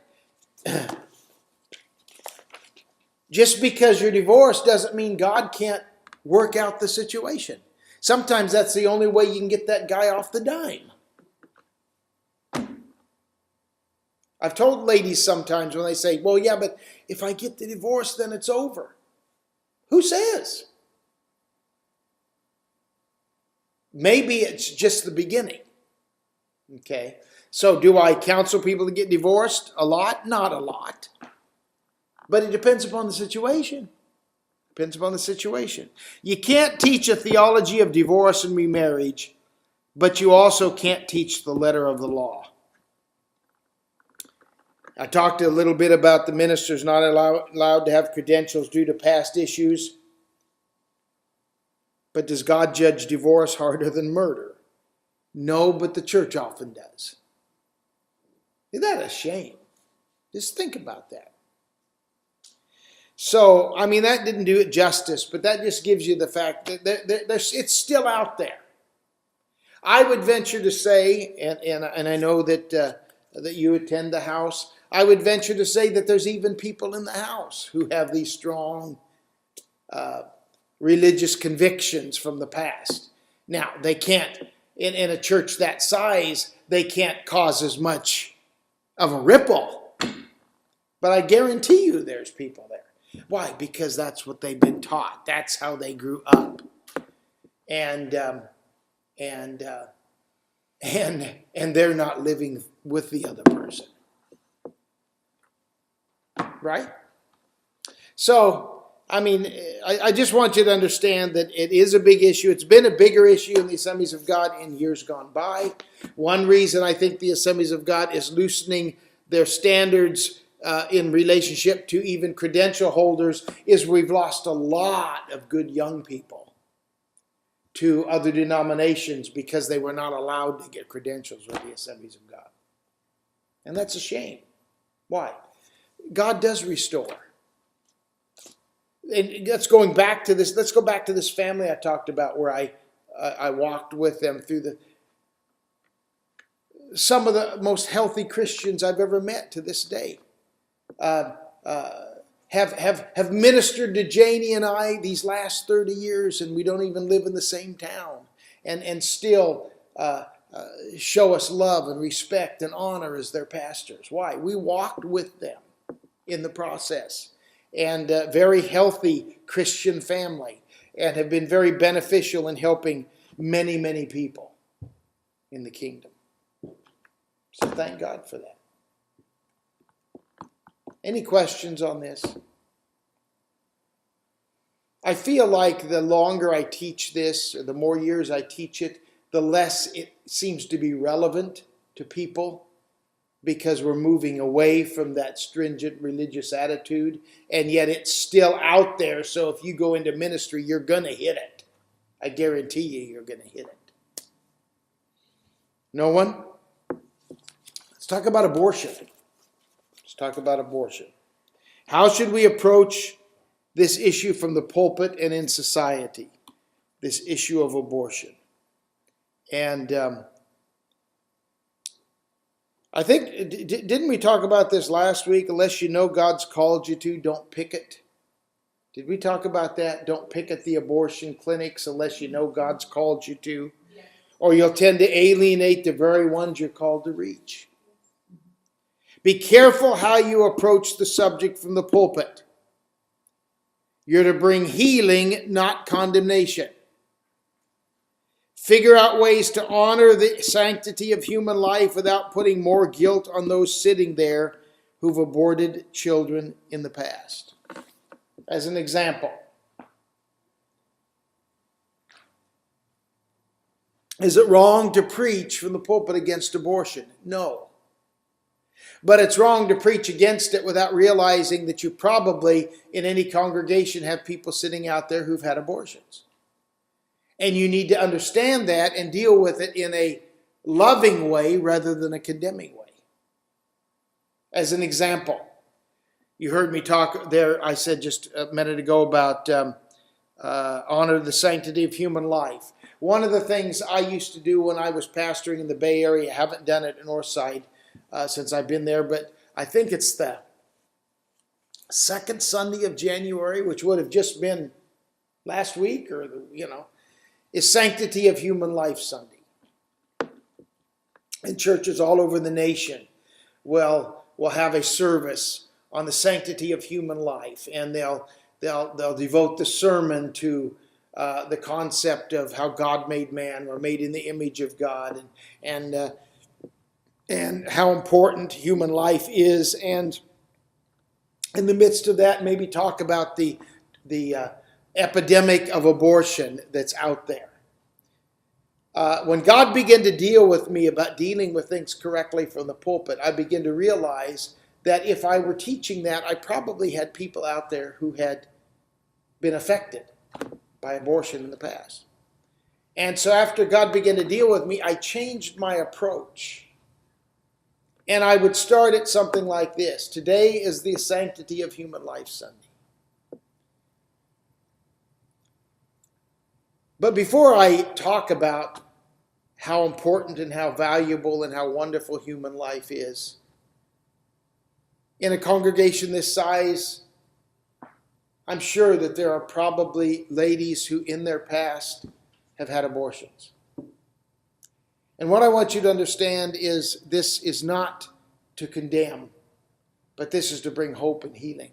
Just because you're divorced doesn't mean God can't work out the situation. Sometimes that's the only way you can get that guy off the dime. I've told ladies sometimes when they say, well, yeah, but if I get the divorce, then it's over. Who says? Maybe it's just the beginning. Okay. So do I counsel people to get divorced? A lot? Not a lot. But it depends upon the situation. Depends upon the situation. You can't teach a theology of divorce and remarriage, but you also can't teach the letter of the law. I talked a little bit about the ministers not allowed to have credentials due to past issues. But does God judge divorce harder than murder? No, but the church often does. Isn't that a shame? Just think about that. So, I mean, that didn't do it justice, but that just gives you the fact that it's still out there. I would venture to say, and I know that you attend the house, I would venture to say that there's even people in the house who have these strong religious convictions from the past. Now, they can't, in a church that size, they can't cause as much of a ripple. But I guarantee you there's people there. Why? Because that's what they've been taught. That's how they grew up. And they're not living with the other person. Right? So, I mean, I just want you to understand that it is a big issue. It's been a bigger issue in the Assemblies of God in years gone by. One reason I think the Assemblies of God is loosening their standards in relationship to even credential holders is we've lost a lot of good young people to other denominations because they were not allowed to get credentials with the Assemblies of God. And that's a shame. Why? God does restore. And let's go back to this family I talked about where I walked with them through some of the most healthy Christians I've ever met to this day. Have ministered to Janie and I these last 30 years, and we don't even live in the same town, and still show us love and respect and honor as their pastors. Why? We walked with them in the process, and very healthy Christian family, and have been very beneficial in helping many, many people in the kingdom. So thank God for that. Any questions on this? I feel like the longer I teach this, or the more years I teach it, the less it seems to be relevant to people, because we're moving away from that stringent religious attitude, and yet it's still out there. So if you go into ministry, you're going to hit it. I guarantee you're going to hit it. No one? Let's talk about abortion. Let's talk about abortion. How should we approach this issue from the pulpit and in society? This issue of abortion. And I think, didn't we talk about this last week? Unless you know God's called you to, don't pick it. Did we talk about that? Don't pick at the abortion clinics unless you know God's called you to. Yes. Or you'll tend to alienate the very ones you're called to reach. Be careful how you approach the subject from the pulpit. You're to bring healing, not condemnation. Figure out ways to honor the sanctity of human life without putting more guilt on those sitting there who've aborted children in the past. As an example, is it wrong to preach from the pulpit against abortion? No. But it's wrong to preach against it without realizing that you probably, in any congregation, have people sitting out there who've had abortions. And you need to understand that and deal with it in a loving way rather than a condemning way. As an example, you heard me talk there, I said just a minute ago about honor the sanctity of human life. One of the things I used to do when I was pastoring in the Bay Area, I haven't done it in Northside since I've been there, but I think it's the second Sunday of January, which would have just been last week, or is Sanctity of Human Life Sunday. And churches all over the nation will have a service on the sanctity of human life, and they'll devote the sermon to the concept of how God made man. We're made in the image of God, and how important human life is, and in the midst of that, maybe talk about the epidemic of abortion that's out there. When God began to deal with me about dealing with things correctly from the pulpit, I began to realize that if I were teaching that, I probably had people out there who had been affected by abortion in the past. And so after God began to deal with me, I changed my approach. And I would start at something like this. Today is the Sanctity of Human Life Sunday. But before I talk about how important and how valuable and how wonderful human life is, in a congregation this size, I'm sure that there are probably ladies who in their past have had abortions. And what I want you to understand is this is not to condemn, but this is to bring hope and healing.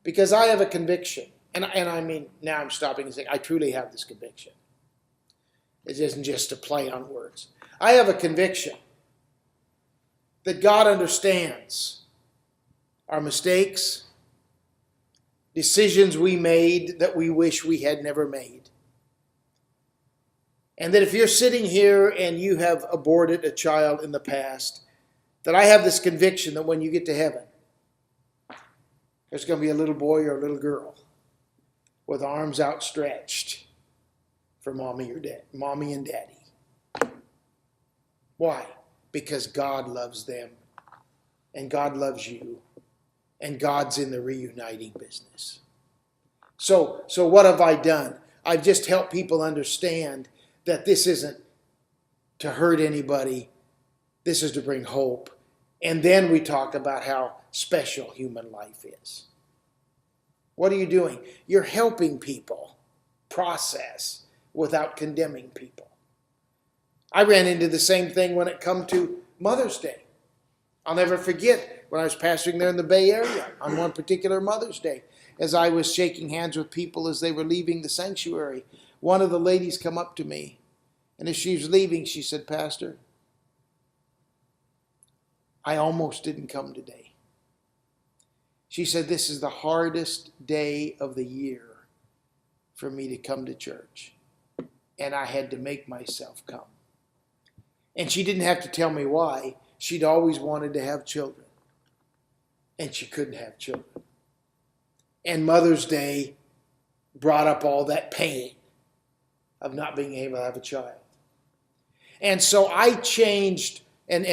Because I have a conviction, and I mean, now I'm stopping and saying, I truly have this conviction. It isn't just a play on words. I have a conviction that God understands our mistakes, decisions we made that we wish we had never made. And that if you're sitting here and you have aborted a child in the past, that I have this conviction that when you get to heaven, there's going to be a little boy or a little girl with arms outstretched for mommy and daddy. Why? Because God loves them, and God loves you, and God's in the reuniting business. So what have I done? I've just helped people understand that this isn't to hurt anybody. This is to bring hope. And then we talk about how special human life is. What are you doing? You're helping people process without condemning people. I ran into the same thing when it come to Mother's Day. I'll never forget when I was pastoring there in the Bay Area on one particular Mother's Day, as I was shaking hands with people as they were leaving the sanctuary. One of the ladies come up to me, and as she was leaving, she said, "Pastor, I almost didn't come today." She said, "This is the hardest day of the year for me to come to church, and I had to make myself come." And she didn't have to tell me why. She'd always wanted to have children, and she couldn't have children. And Mother's Day brought up all that pain of not being able to have a child. And so I changed, and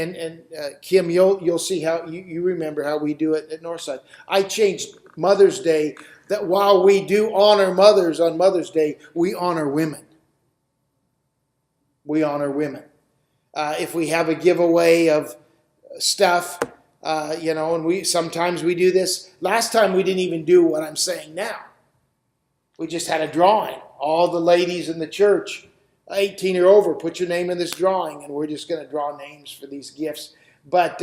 Kim, you'll see how, you remember how we do it at Northside. I changed Mother's Day, that while we do honor mothers on Mother's Day, we honor women. We honor women. If we have a giveaway of stuff, And sometimes we do this. Last time we didn't even do what I'm saying now. We just had a drawing. All the ladies in the church, 18 or over, put your name in this drawing, and we're just going to draw names for these gifts. But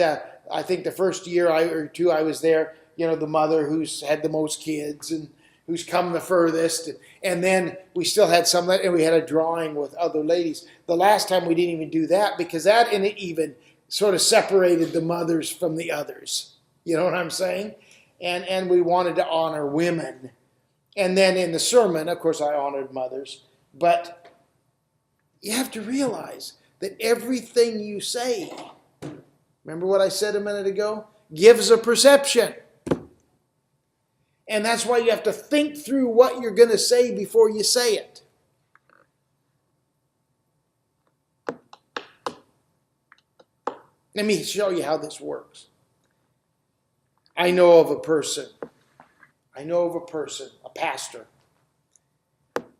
I think the first year or two I was there, the mother who's had the most kids and who's come the furthest. And then we still had some, and we had a drawing with other ladies. The last time we didn't even do that because that even sort of separated the mothers from the others. You know what I'm saying? And we wanted to honor women. And then in the sermon, of course, I honored mothers. But you have to realize that everything you say, remember what I said a minute ago? Gives a perception. And that's why you have to think through what you're going to say before you say it. Let me show you how this works. I know of a person, a pastor,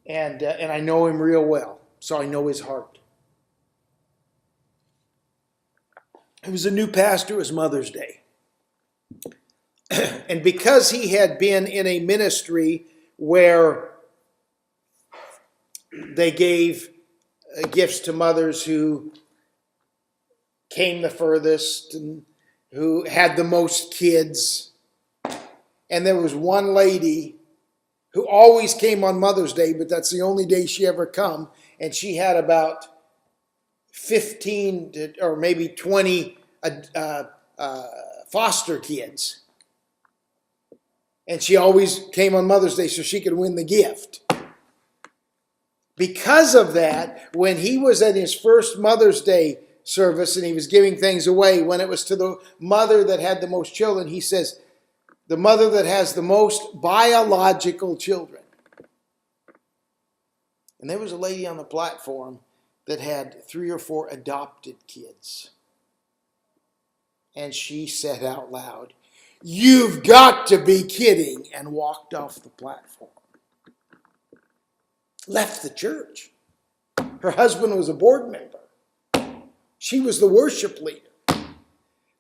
and I know him real well, so I know his heart. He was a new pastor. It was Mother's Day. And because he had been in a ministry where they gave gifts to mothers who came the furthest and who had the most kids, and there was one lady who always came on Mother's Day, but that's the only day she ever come, and she had about 15 or maybe 20 foster kids. And she always came on Mother's Day so she could win the gift. Because of that, when he was at his first Mother's Day service and he was giving things away, when it was to the mother that had the most children, he says, the mother that has the most biological children. And there was a lady on the platform that had 3 or 4 adopted kids. And she said out loud, "You've got to be kidding," and walked off the platform. Left the church. Her husband was a board member. She was the worship leader.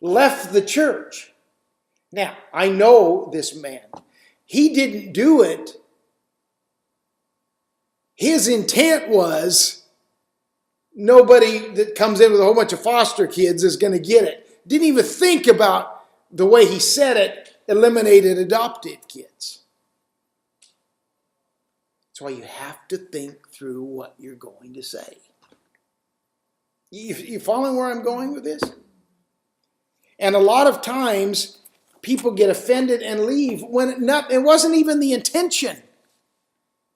Left the church. Now, I know this man. He didn't do it. His intent was nobody that comes in with a whole bunch of foster kids is going to get it. Didn't even think about the way he said it, eliminated adopted kids. That's why you have to think through what you're going to say. You following where I'm going with this? And a lot of times, people get offended and leave when it wasn't even the intention.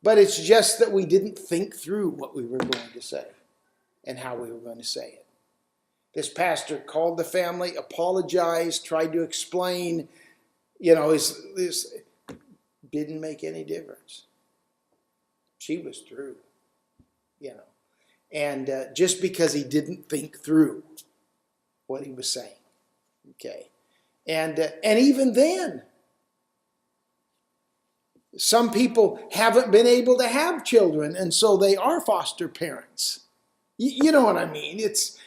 But it's just that we didn't think through what we were going to say and how we were going to say it. This pastor called the family, apologized, tried to explain, this didn't make any difference. She was through, And just because he didn't think through what he was saying. Okay. And even then, some people haven't been able to have children, and so they are foster parents. You know what I mean? It's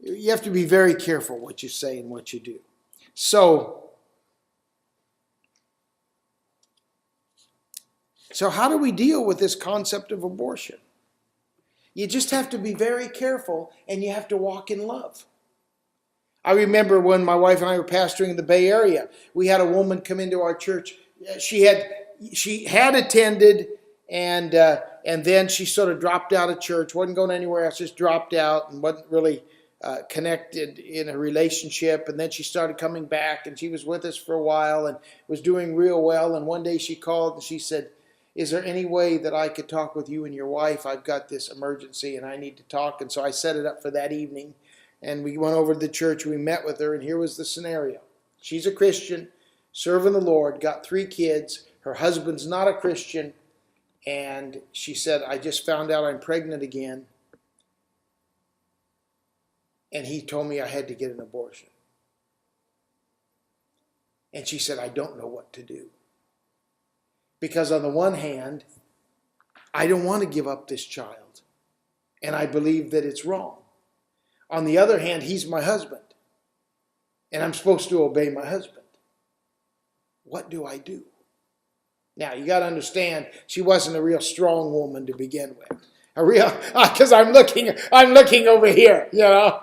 you have to be very careful what you say and what you do. So how do we deal with this concept of abortion? You just have to be very careful, and you have to walk in love. I remember when my wife and I were pastoring in the Bay Area, we had a woman come into our church. She had attended, and then she sort of dropped out of church, wasn't going anywhere else, just dropped out and wasn't really connected in a relationship. And then she started coming back, and she was with us for a while and was doing real well. And one day she called and she said, "Is there any way that I could talk with you and your wife? I've got this emergency and I need to talk." And so I set it up for that evening. And we went over to the church, we met with her, and here was the scenario. She's a Christian, serving the Lord, got 3 kids. Her husband's not a Christian. And she said, "I just found out I'm pregnant again. And he told me I had to get an abortion." And she said, "I don't know what to do. Because on the one hand, I don't want to give up this child. And I believe that it's wrong. On the other hand, he's my husband. and I'm supposed to obey my husband. What do I do? Now, you got to understand, she wasn't a real strong woman to begin with. Because I'm looking over here, you know.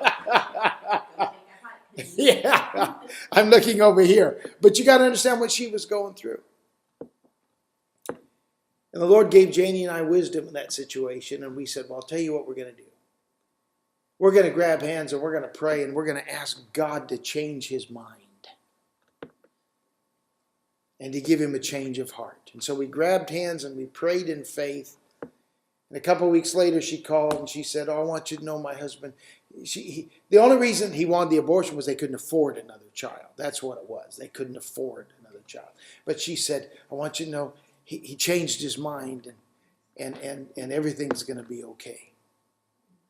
Yeah, I'm looking over here. But you got to understand what she was going through. And the Lord gave Janie and I wisdom in that situation. And we said, well, I'll tell you what we're going to do. We're going to grab hands and we're going to pray and we're going to ask God to change his mind. And to give him a change of heart. And so we grabbed hands and we prayed in faith. And a couple of weeks later she called and she said, oh, I want you to know my husband. The only reason he wanted the abortion was they couldn't afford another child. That's what it was. They couldn't afford another child. But she said, I want you to know he changed his mind and everything's going to be okay.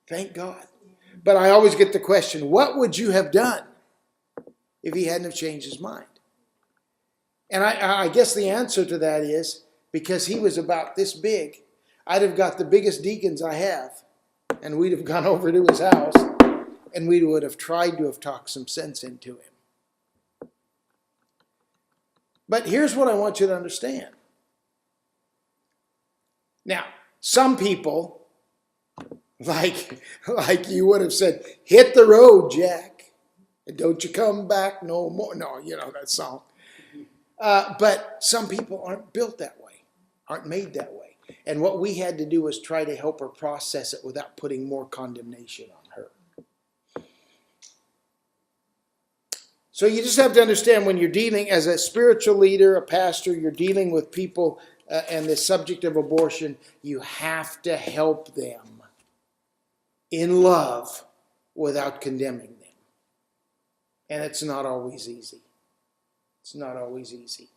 Thank God. But I always get the question, what would you have done if he hadn't have changed his mind? And I guess the answer to that is, because he was about this big, I'd have got the biggest deacons I have, and we'd have gone over to his house, and we would have tried to have talked some sense into him. But here's what I want you to understand. Now, some people, like you would have said, hit the road, Jack, and don't you come back no more. No, you know that song. But some people aren't built that way, aren't made that way. And what we had to do was try to help her process it without putting more condemnation on her. So you just have to understand, when you're dealing as a spiritual leader, a pastor, you're dealing with people and the subject of abortion, you have to help them in love without condemning them. And it's not always easy. It's not always easy.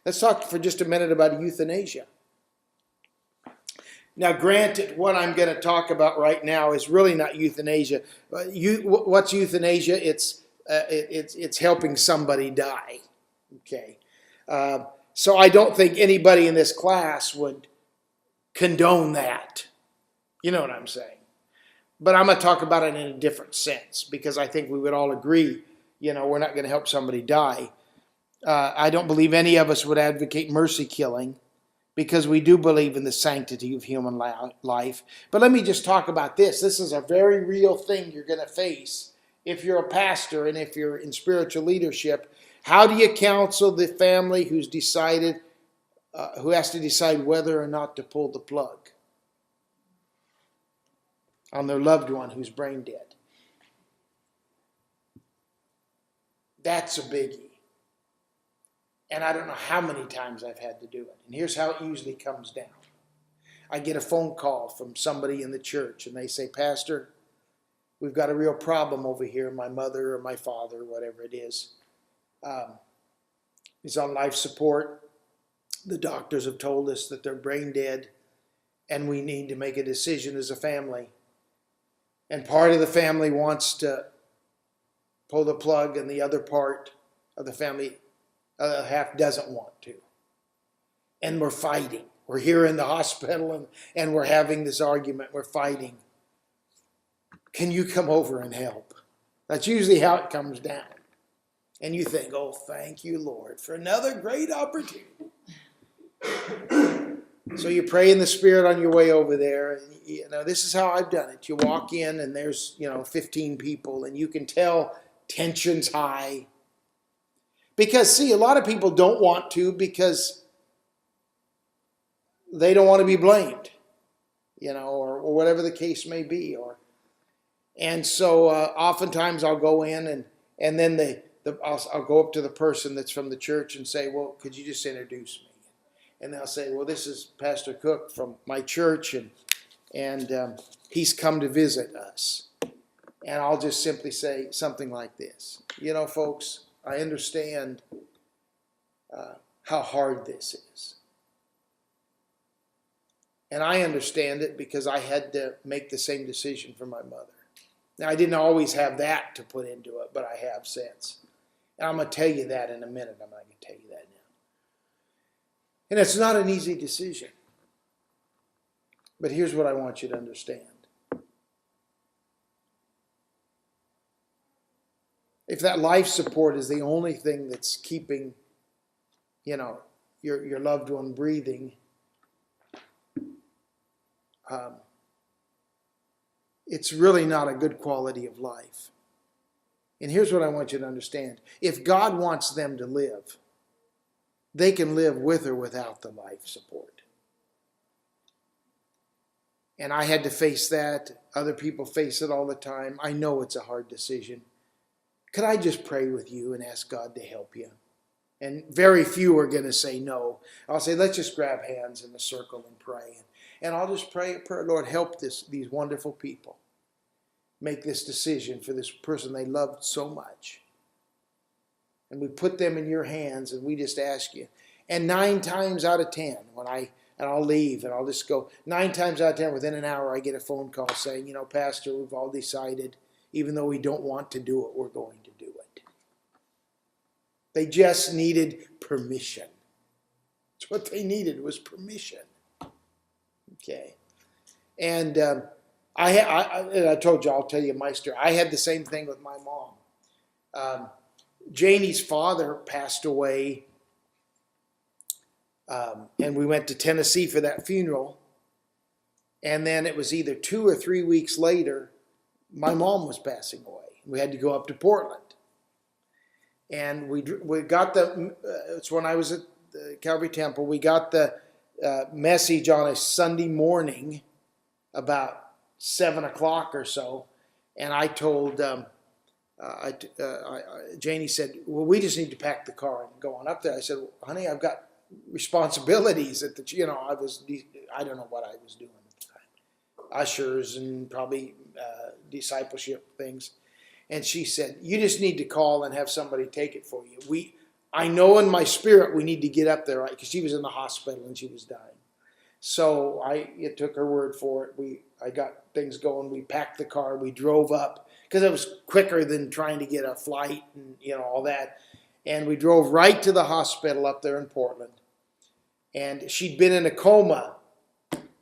Let's talk for just a minute about euthanasia. Now, granted, what I'm going to talk about right now is really not euthanasia. What's euthanasia? It's helping somebody die. Okay. So I don't think anybody in this class would condone that. You know what I'm saying? But I'm going to talk about it in a different sense, because I think we would all agree, you know, we're not going to help somebody die. I don't believe any of us would advocate mercy killing, because we do believe in the sanctity of human life. But let me just talk about this. This is a very real thing you're going to face if you're a pastor and if you're in spiritual leadership. How do you counsel the family who has to decide whether or not to pull the plug on their loved one who's brain dead? That's a biggie. And I don't know how many times I've had to do it. And here's how it usually comes down. I get a phone call from somebody in the church, and they say, Pastor, we've got a real problem over here. My mother or my father, whatever it is on life support. The doctors have told us that they're brain dead, and we need to make a decision as a family. And part of the family wants to pull the plug, and the other part of the family half doesn't want to. And we're fighting. We're here in the hospital and we're having this argument. We're fighting. Can you come over and help? That's usually how it comes down. And you think, oh, thank you, Lord, for another great opportunity. So you pray in the Spirit on your way over there. And, you know, this is how I've done it. You walk in and there's, 15 people, and you can tell tension's high. Because, see, a lot of people don't want to because they don't want to be blamed, or whatever the case may be. And so oftentimes I'll go in and then I'll go up to the person that's from the church and say, well, could you just introduce me? And they'll say, well, this is Pastor Cook from my church, and he's come to visit us. And I'll just simply say something like this. Folks, I understand how hard this is. And I understand it because I had to make the same decision for my mother. Now, I didn't always have that to put into it, but I have since. And I'm going to tell you that in a minute. I'm not going to tell you that now. And it's not an easy decision. But here's what I want you to understand. if that life support is the only thing that's keeping, your loved one breathing, it's really not a good quality of life. And here's what I want you to understand. If God wants them to live, they can live with or without the life support. And I had to face that. Other people face it all the time. I know it's a hard decision. Could I just pray with you and ask God to help you? And very few are going to say no. I'll say, let's just grab hands in a circle and pray. And I'll just pray, Lord, help these wonderful people make this decision for this person they loved so much. And we put them in your hands, and we just ask you. And 9 times out of 10, I'll leave and I'll just go, 9 times out of 10, within an hour, I get a phone call saying, Pastor, we've all decided, even though we don't want to do it, we're going to do it. They just needed permission. That's what they needed, was permission. Okay. And I told you, I'll tell you my story. I had the same thing with my mom. Janie's father passed away, and we went to Tennessee for that funeral. And then it was either 2 or 3 weeks later, my mom was passing away. We had to go up to Portland. And we got it's when I was at the Calvary Temple, we got the message on a Sunday morning about 7 o'clock or so. And I told, Janie said, well, we just need to pack the car and go on up there. I said, well, honey, I've got responsibilities at the, I don't know what I was doing at the time. Ushers and probably discipleship things. And she said, you just need to call and have somebody take it for you. I know in my spirit we need to get up there, right? Because she was in the hospital and she was dying. So I took her word for it. I got things going. We packed the car. We drove up because it was quicker than trying to get a flight and all that. And we drove right to the hospital up there in Portland. And she'd been in a coma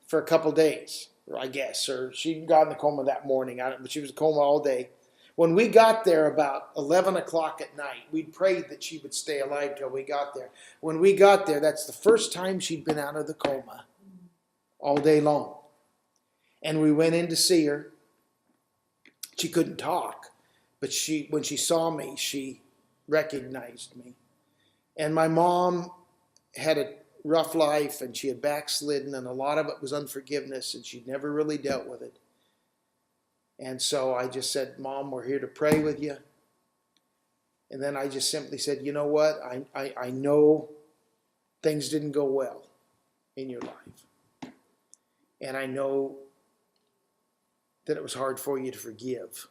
for a couple days, I guess, or she'd gotten in a coma that morning. But she was in a coma all day. When we got there about 11 o'clock at night, we'd prayed that she would stay alive till we got there. When we got there, that's the first time she'd been out of the coma all day long. And we went in to see her. She couldn't talk, but when she saw me, she recognized me. And my mom had a rough life, and she had backslidden, and a lot of it was unforgiveness, and she'd never really dealt with it. And so I just said, Mom, we're here to pray with you. And then I just simply said, you know what? I know things didn't go well in your life. And I know that it was hard for you to forgive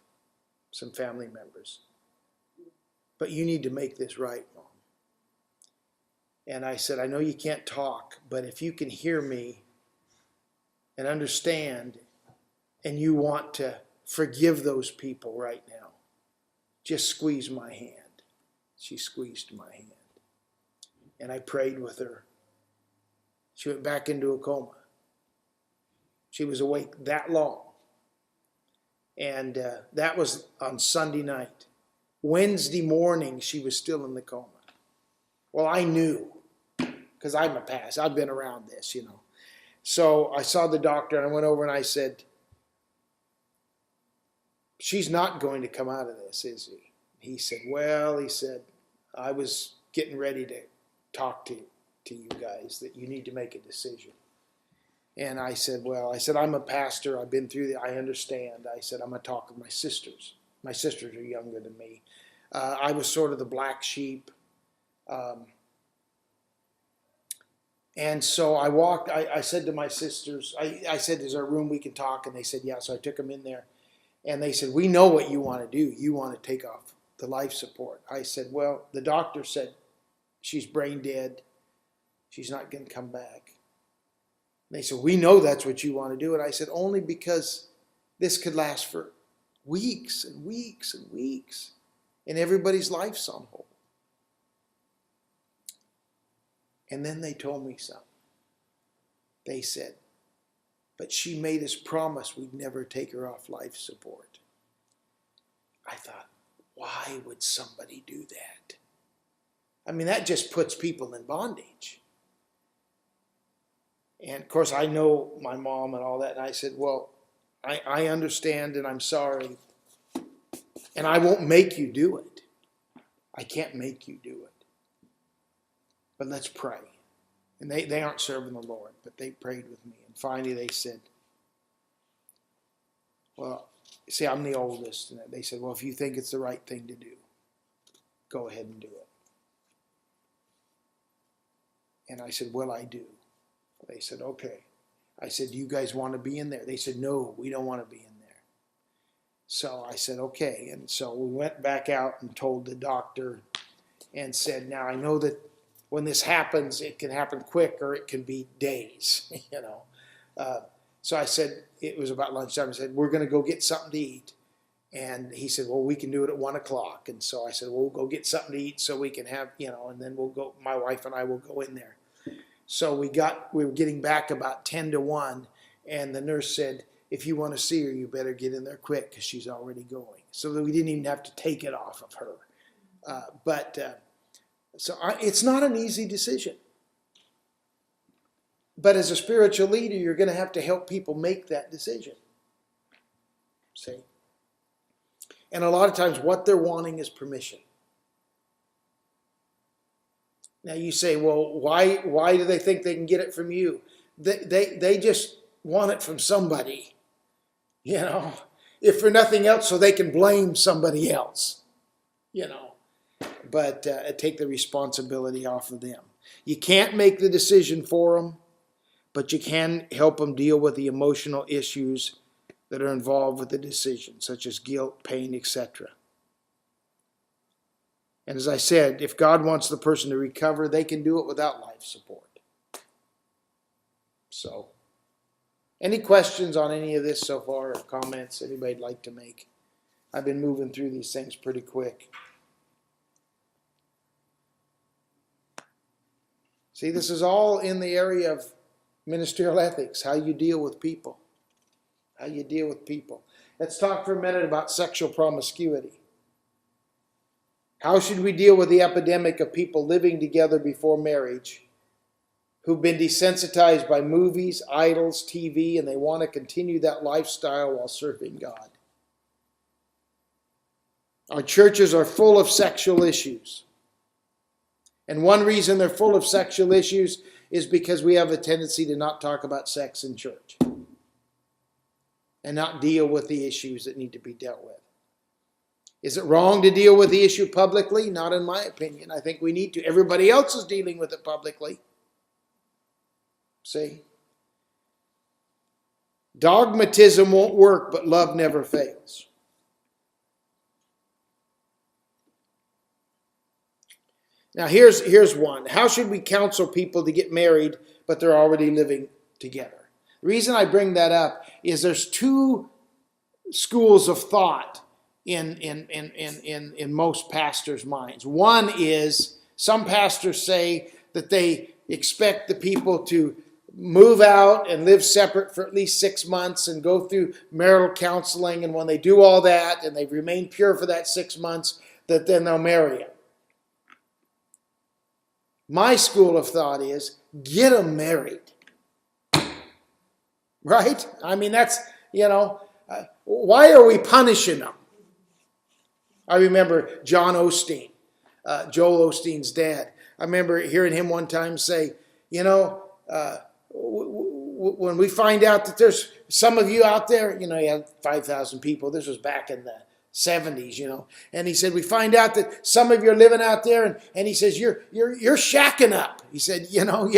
some family members. But you need to make this right, Mom. And I said, I know you can't talk, but if you can hear me and understand, and you want to forgive those people right now, just squeeze my hand. She squeezed my hand. And I prayed with her. She went back into a coma. She was awake that long. And that was on Sunday night. Wednesday morning, she was still in the coma. Well, I knew, because I'm a pastor. I've been around this, So I saw the doctor, and I went over and I said, she's not going to come out of this, is he? He said, I was getting ready to talk to you guys that you need to make a decision. And I said, I'm a pastor. I've been through I understand. I said, I'm going to talk with my sisters. My sisters are younger than me. I was sort of the black sheep. And so I said to my sisters, I said, is there a room we can talk? And they said, yeah. So I took them in there. And they said, we know what you want to do. You want to take off the life support. I said, well, the doctor said she's brain dead. She's not going to come back. And they said, we know that's what you want to do. And I said, only because this could last for weeks and weeks and weeks. And everybody's life's on hold. And then they told me something. They said, but she made us promise we'd never take her off life support. I thought, Why would somebody do that? I mean, that just puts people in bondage. And of course, I know my mom and all that. And I said, well, I understand and I'm sorry. And I won't make you do it. I can't make you do it. But let's pray. And they aren't serving the Lord, but they prayed with me. And finally they said, well, see, I'm the oldest. And they said, well, if you think it's the right thing to do, go ahead and do it. And I said, well, I do. They said, okay. I said, do you guys want to be in there? They said, no, we don't want to be in there. So I said, okay. And so we went back out and told the doctor and said, now I know that when this happens, it can happen quick or it can be days, you know. So I said, it was about lunchtime. I said, we're going to go get something to eat. And he said, well, we can do it at 1 o'clock. And so I said, well, we'll go get something to eat so we can have, you know, and then we'll go, my wife and I will go in there. So we were getting back about 10 to 1. And the nurse said, if you want to see her, you better get in there quick because she's already going. So that we didn't even have to take it off of her. It's not an easy decision. But as a spiritual leader, you're going to have to help people make that decision. See? And a lot of times what they're wanting is permission. Now you say, well, why do they think they can get it from you? They just want it from somebody. You know, if for nothing else, so they can blame somebody else. You know, but take the responsibility off of them. You can't make the decision for them, but you can help them deal with the emotional issues that are involved with the decision, such as guilt, pain, etc. And as I said, if God wants the person to recover, they can do it without life support. So, any questions on any of this so far, or comments anybody'd like to make? I've been moving through these things pretty quick. See, this is all in the area of ministerial ethics, how you deal with people. How you deal with people. Let's talk for a minute about sexual promiscuity. How should we deal with the epidemic of people living together before marriage who've been desensitized by movies, idols, TV, and they want to continue that lifestyle while serving God? Our churches are full of sexual issues. And one reason they're full of sexual issues is because we have a tendency to not talk about sex in church and not deal with the issues that need to be dealt with. Is it wrong to deal with the issue publicly? Not in my opinion. I think we need to. Everybody else is dealing with it publicly. See? Dogmatism won't work, but love never fails. Now here's one. How should we counsel people to get married, but they're already living together? The reason I bring that up is there's two schools of thought in most pastors' minds. One is some pastors say that they expect the people to move out and live separate for at least 6 months and go through marital counseling, and when they do all that and they remain pure for that 6 months, that then they'll marry him. My school of thought is get them married. Right? I mean, that's, you know, why are we punishing them? I remember John Osteen, Joel Osteen's dad. I remember hearing him one time say, you know, when we find out that there's some of you out there, you know, he had 5,000 people. This was back in the 70s, you know. And he said, we find out that some of you are living out there, and he says, you're shacking up. He said, you know,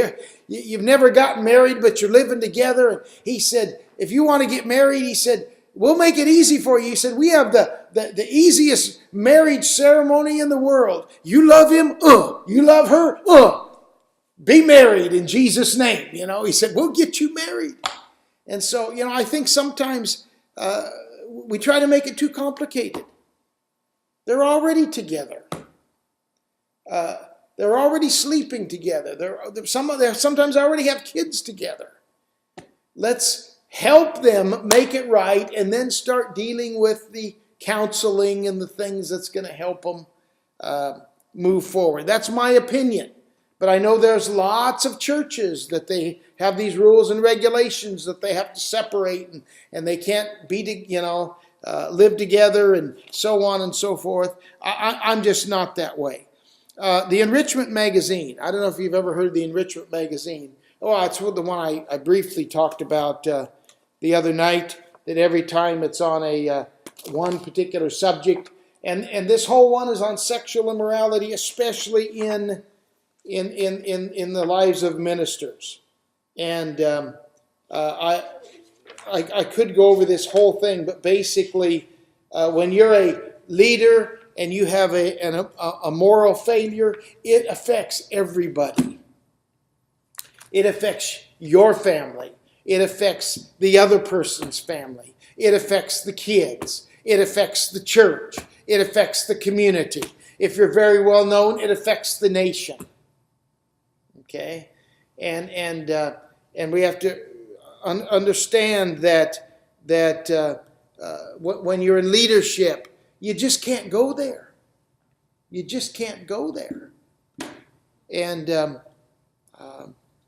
you've never gotten married, but you're living together. And he said, if you want to get married, he said, we'll make it easy for you. He said, we have the easiest marriage ceremony in the world. You love him? You love her? Be married in Jesus' name. You know, he said, we'll get you married. And so, you know, I think sometimes we try to make it too complicated. They're already together. They're already sleeping together. Sometimes already have kids together. Let's help them make it right and then start dealing with the counseling and the things that's going to help them move forward. That's my opinion. But I know there's lots of churches that they have these rules and regulations that they have to separate, and they can't be, live together and so on and so forth. I'm just not that way. The Enrichment Magazine. I don't know if you've ever heard of the Enrichment Magazine. Oh, it's the one I briefly talked about the other night, that every time it's on a one particular subject. And this whole one is on sexual immorality, especially in the lives of ministers. And I could go over this whole thing, but basically, when you're a leader and you have a moral failure, it affects everybody. It affects your family. It affects the other person's family. It affects the kids. It affects the church. It affects the community. If you're very well known, it affects the nation. Okay, and we have to understand that when you're in leadership, you just can't go there. You just can't go there. And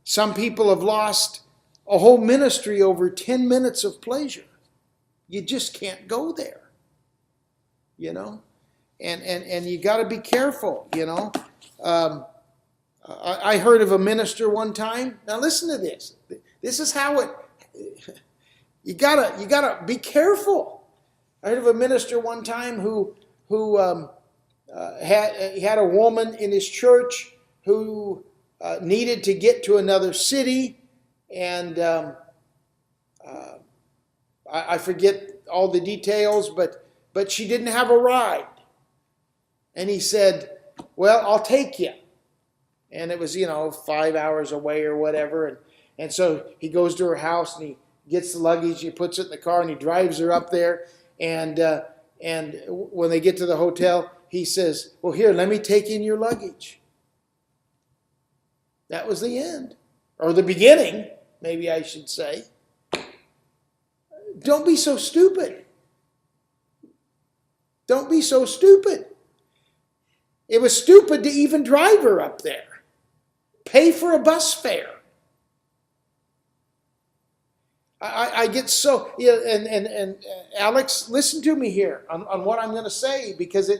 some people have lost a whole ministry over 10 minutes of pleasure. You just can't go there. And you got to be careful. I heard of a minister one time. Now listen to this. This is how you gotta be careful. I heard of a minister one time who had a woman in his church who needed to get to another city, and I forget all the details, but she didn't have a ride. And he said, "Well, I'll take you." And it was, 5 hours away or whatever. And so he goes to her house and he gets the luggage, he puts it in the car, and he drives her up there. And when they get to the hotel, he says, "Well, here, let me take in your luggage." That was the end. Or the beginning, maybe I should say. Don't be so stupid. Don't be so stupid. It was stupid to even drive her up there. Pay for a bus fare. I get so, and Alex, listen to me here on what I'm going to say, because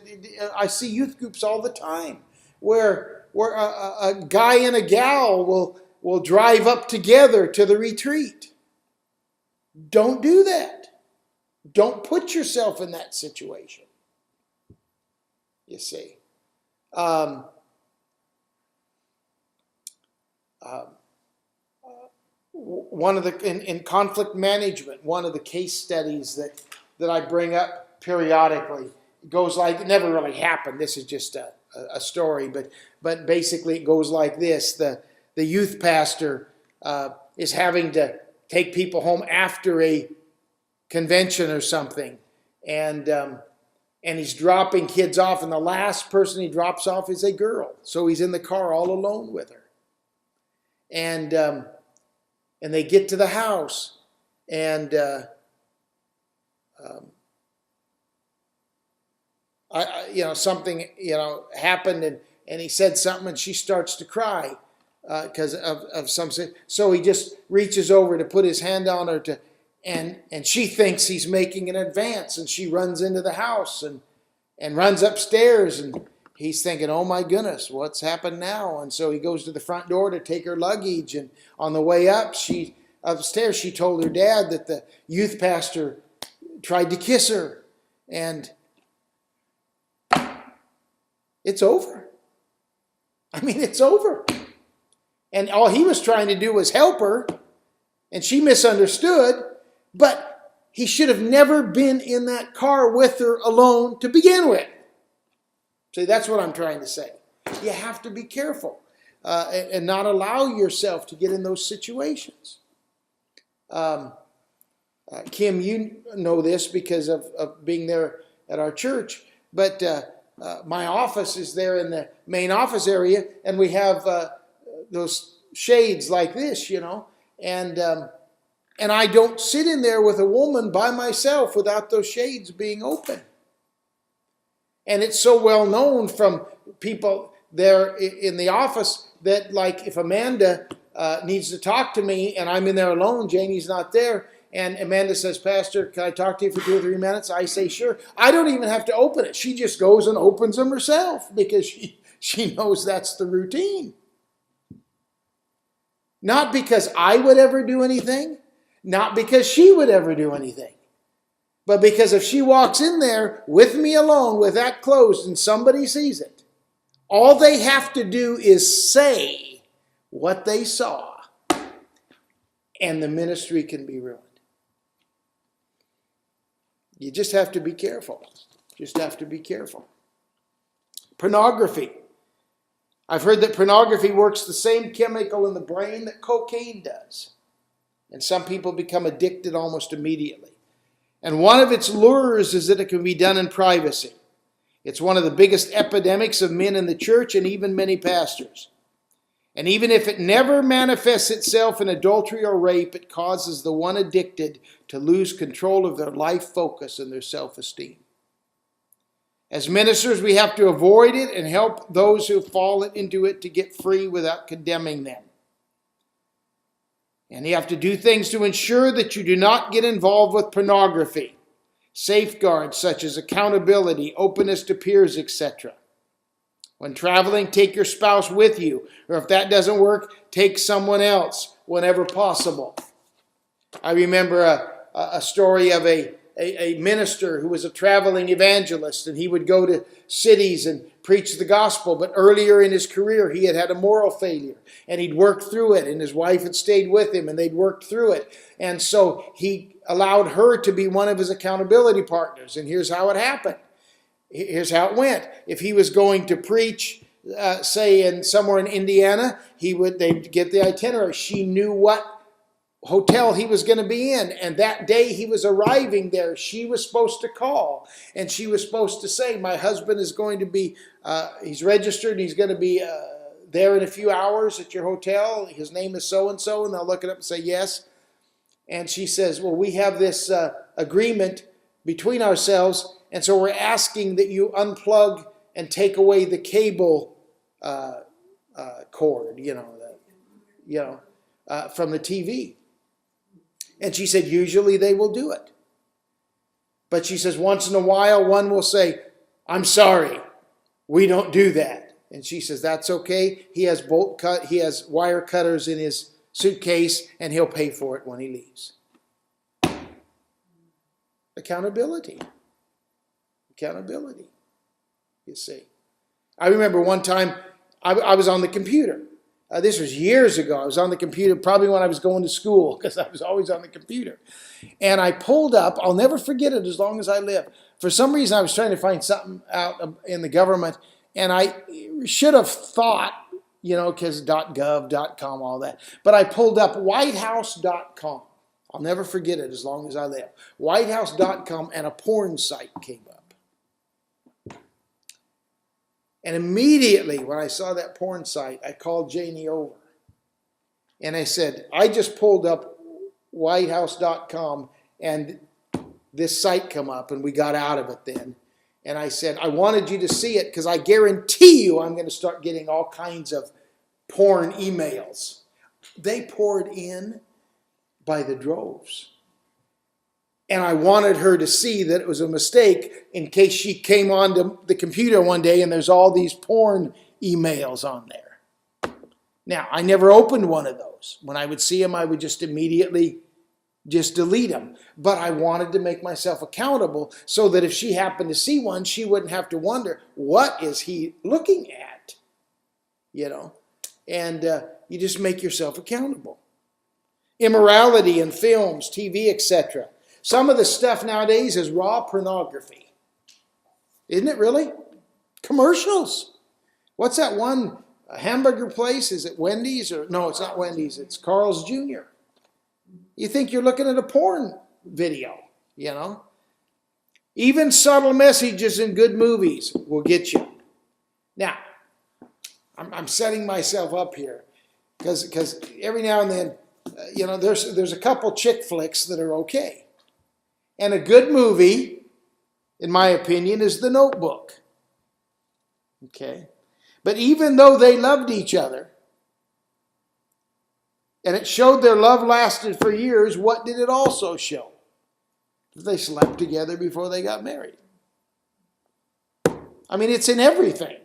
I see youth groups all the time where a guy and a gal will drive up together to the retreat. Don't do that. Don't put yourself in that situation. You see. One of the in conflict management, one of the case studies that I bring up periodically goes like, it never really happened. This is just a story, but basically it goes like this: the youth pastor is having to take people home after a convention or something, and he's dropping kids off, and the last person he drops off is a girl, so he's in the car all alone with her. And they get to the house, and something happened, and he said something, and she starts to cry because of something. So he just reaches over to put his hand on her and she thinks he's making an advance, and she runs into the house and runs upstairs, and he's thinking, "Oh my goodness, what's happened now?" And so he goes to the front door to take her luggage, and on the way up, upstairs, she told her dad that the youth pastor tried to kiss her, and it's over. I mean, it's over. And all he was trying to do was help her, and she misunderstood, but he should have never been in that car with her alone to begin with. See, that's what I'm trying to say. You have to be careful and not allow yourself to get in those situations. Kim, you know this because of being there at our church, but my office is there in the main office area, and we have those shades like this, and I don't sit in there with a woman by myself without those shades being open. And it's so well known from people there in the office that, like, if Amanda needs to talk to me and I'm in there alone, Janie's not there, and Amanda says, Pastor, can I talk to you for 2 or 3 minutes? I say, sure. I don't even have to open it. She just goes and opens them herself because she knows that's the routine. Not because I would ever do anything, not because she would ever do anything, but because if she walks in there with me alone with that closed and somebody sees it, all they have to do is say what they saw, and the ministry can be ruined. You just have to be careful. Just have to be careful. Pornography. I've heard that pornography works the same chemical in the brain that cocaine does. And some people become addicted almost immediately. And one of its lures is that it can be done in privacy. It's one of the biggest epidemics of men in the church and even many pastors. And even if it never manifests itself in adultery or rape, it causes the one addicted to lose control of their life focus and their self-esteem. As ministers, we have to avoid it and help those who fall into it to get free without condemning them. And you have to do things to ensure that you do not get involved with pornography. Safeguards such as accountability, openness to peers, etc. When traveling, take your spouse with you. Or if that doesn't work, take someone else whenever possible. I remember a story of a minister who was a traveling evangelist, and he would go to cities and preach the gospel. But earlier in his career, he had had a moral failure, and he'd worked through it, and his wife had stayed with him, and they'd worked through it. And so he allowed her to be one of his accountability partners. And here's how it happened. Here's how it went. If he was going to preach, say somewhere in Indiana, they'd get the itinerary. She knew what hotel he was going to be in, and that day he was arriving there, she was supposed to call, and she was supposed to say, my husband is going to be, he's registered, he's going to be there in a few hours at your hotel, his name is so-and-so, and they'll look it up and say yes. And she says, well, we have this agreement between ourselves, and so we're asking that you unplug and take away the cable cord, from the TV. And she said, usually they will do it. But she says, once in a while, one will say, I'm sorry, we don't do that. And she says, that's okay. He has wire cutters in his suitcase, and he'll pay for it when he leaves. Accountability. Accountability, you see. I remember one time I was on the computer. This was years ago. I was on the computer probably when I was going to school, because I was always on the computer. And I pulled up, I'll never forget it as long as I live. For some reason I was trying to find something out in the government, and I should have thought, because .gov, .com, all that. But I pulled up whitehouse.com. I'll never forget it as long as I live. Whitehouse.com, and a porn site came up. And immediately when I saw that porn site, I called Janie over. And I said, I just pulled up whitehouse.com and this site come up, and we got out of it then. And I said, I wanted you to see it because I guarantee you I'm going to start getting all kinds of porn emails. They poured in by the droves. And I wanted her to see that it was a mistake in case she came onto the computer one day and there's all these porn emails on there. Now, I never opened one of those. When I would see them, I would just immediately delete them. But I wanted to make myself accountable so that if she happened to see one, she wouldn't have to wonder, what is he looking at? And you just make yourself accountable. Immorality in films, TV, etc. Some of the stuff nowadays is raw pornography. Isn't it really? Commercials. What's that one hamburger place? Is it Wendy's? No, it's not Wendy's. It's Carl's Jr. You think you're looking at a porn video, Even subtle messages in good movies will get you. Now, I'm setting myself up here because every now and then, there's a couple chick flicks that are okay. And a good movie, in my opinion, is The Notebook. Okay? But even though they loved each other, and it showed their love lasted for years, what did it also show? They slept together before they got married. I mean, it's in everything.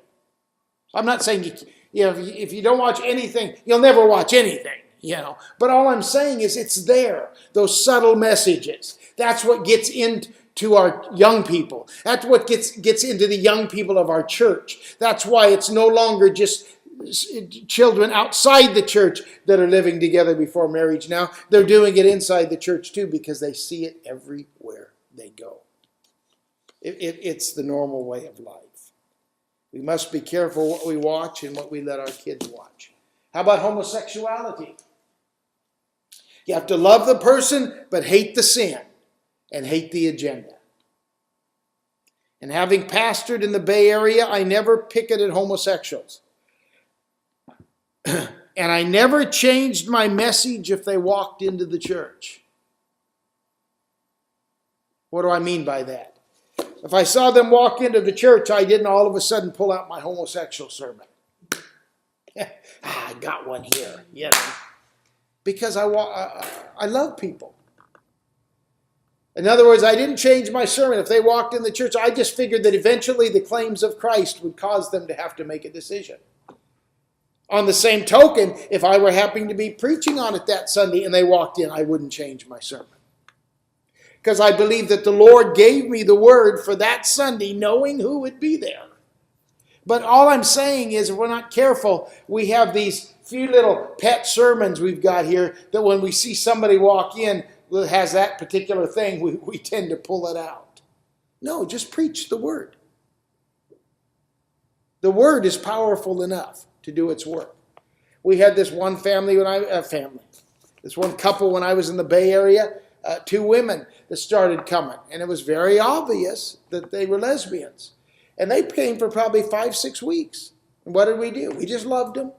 I'm not saying, if you don't watch anything, you'll never watch anything, But all I'm saying is it's there, those subtle messages. That's what gets into our young people. That's what gets into the young people of our church. That's why it's no longer just children outside the church that are living together before marriage now. They're doing it inside the church too, because they see it everywhere they go. It's the normal way of life. We must be careful what we watch and what we let our kids watch. How about homosexuality? You have to love the person, but hate the sin and hate the agenda. And having pastored in the Bay Area, I never picketed homosexuals. And I never changed my message if they walked into the church. What do I mean by that? If I saw them walk into the church, I didn't all of a sudden pull out my homosexual sermon. I got one here, Because I love people. In other words, I didn't change my sermon. If they walked in the church, I just figured that eventually the claims of Christ would cause them to have to make a decision. On the same token, if I were happening to be preaching on it that Sunday and they walked in, I wouldn't change my sermon. Because I believe that the Lord gave me the word for that Sunday, knowing who would be there. But all I'm saying is, if we're not careful, we have these few little pet sermons we've got here that when we see somebody walk in that has that particular thing, we tend to pull it out. No, just preach the word. The word is powerful enough to do its work. We had this one this one couple when I was in the Bay Area, 2 women that started coming. And it was very obvious that they were lesbians. And they came for probably 5-6 weeks. And what did we do? We just loved them.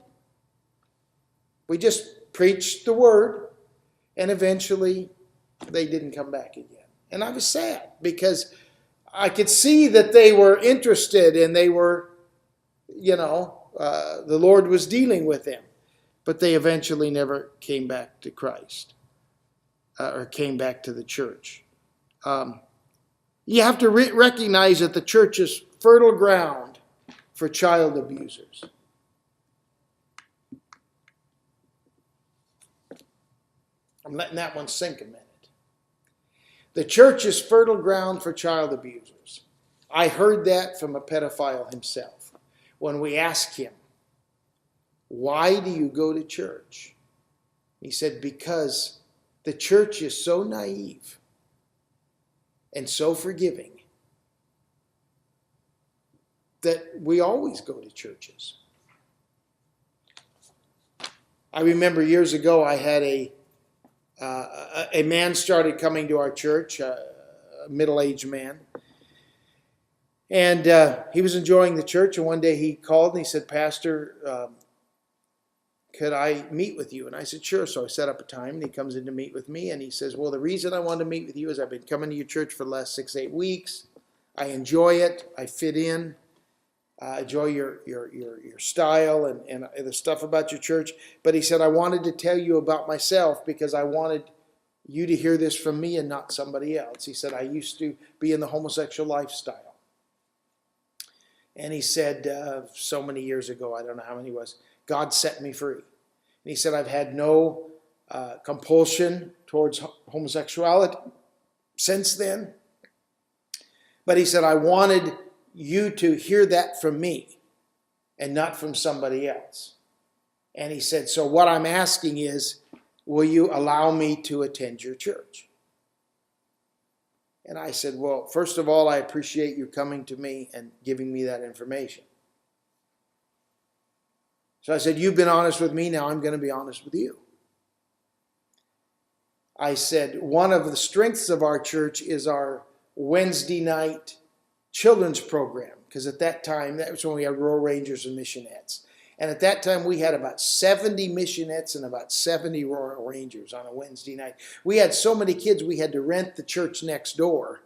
We just preached the word. And eventually they didn't come back again. And I was sad because I could see that they were interested and they were, the Lord was dealing with them. But they eventually never came back to Christ. Or came back to the church. You have to recognize that the church is fertile ground for child abusers. I'm letting that one sink a minute. The church is fertile ground for child abusers. I heard that from a pedophile himself. When we asked him, why do you go to church? He said, because the church is so naive and so forgiving that we always go to churches. I remember years ago I had a man started coming to our church, a middle-aged man. And he was enjoying the church, and one day he called and he said, Pastor, could I meet with you? And I said, sure. So I set up a time, and he comes in to meet with me, and he says, well, the reason I wanted to meet with you is I've been coming to your church for the last 6-8 weeks. I enjoy it. I fit in. I enjoy your style and the stuff about your church. But he said, I wanted to tell you about myself because I wanted you to hear this from me and not somebody else. He said, I used to be in the homosexual lifestyle. And he said, so many years ago, I don't know how many it was, God set me free. And he said, I've had no compulsion towards homosexuality since then. But he said, I wanted you to hear that from me and not from somebody else. And he said, so what I'm asking is, will you allow me to attend your church? And I said, well, first of all, I appreciate you coming to me and giving me that information. So I said, you've been honest with me, now I'm going to be honest with you. I said, one of the strengths of our church is our Wednesday night children's program, because at that time, that was when we had Rural Rangers and Missionettes. And at that time, we had about 70 Missionettes and about 70 Rural Rangers on a Wednesday night. We had so many kids, we had to rent the church next door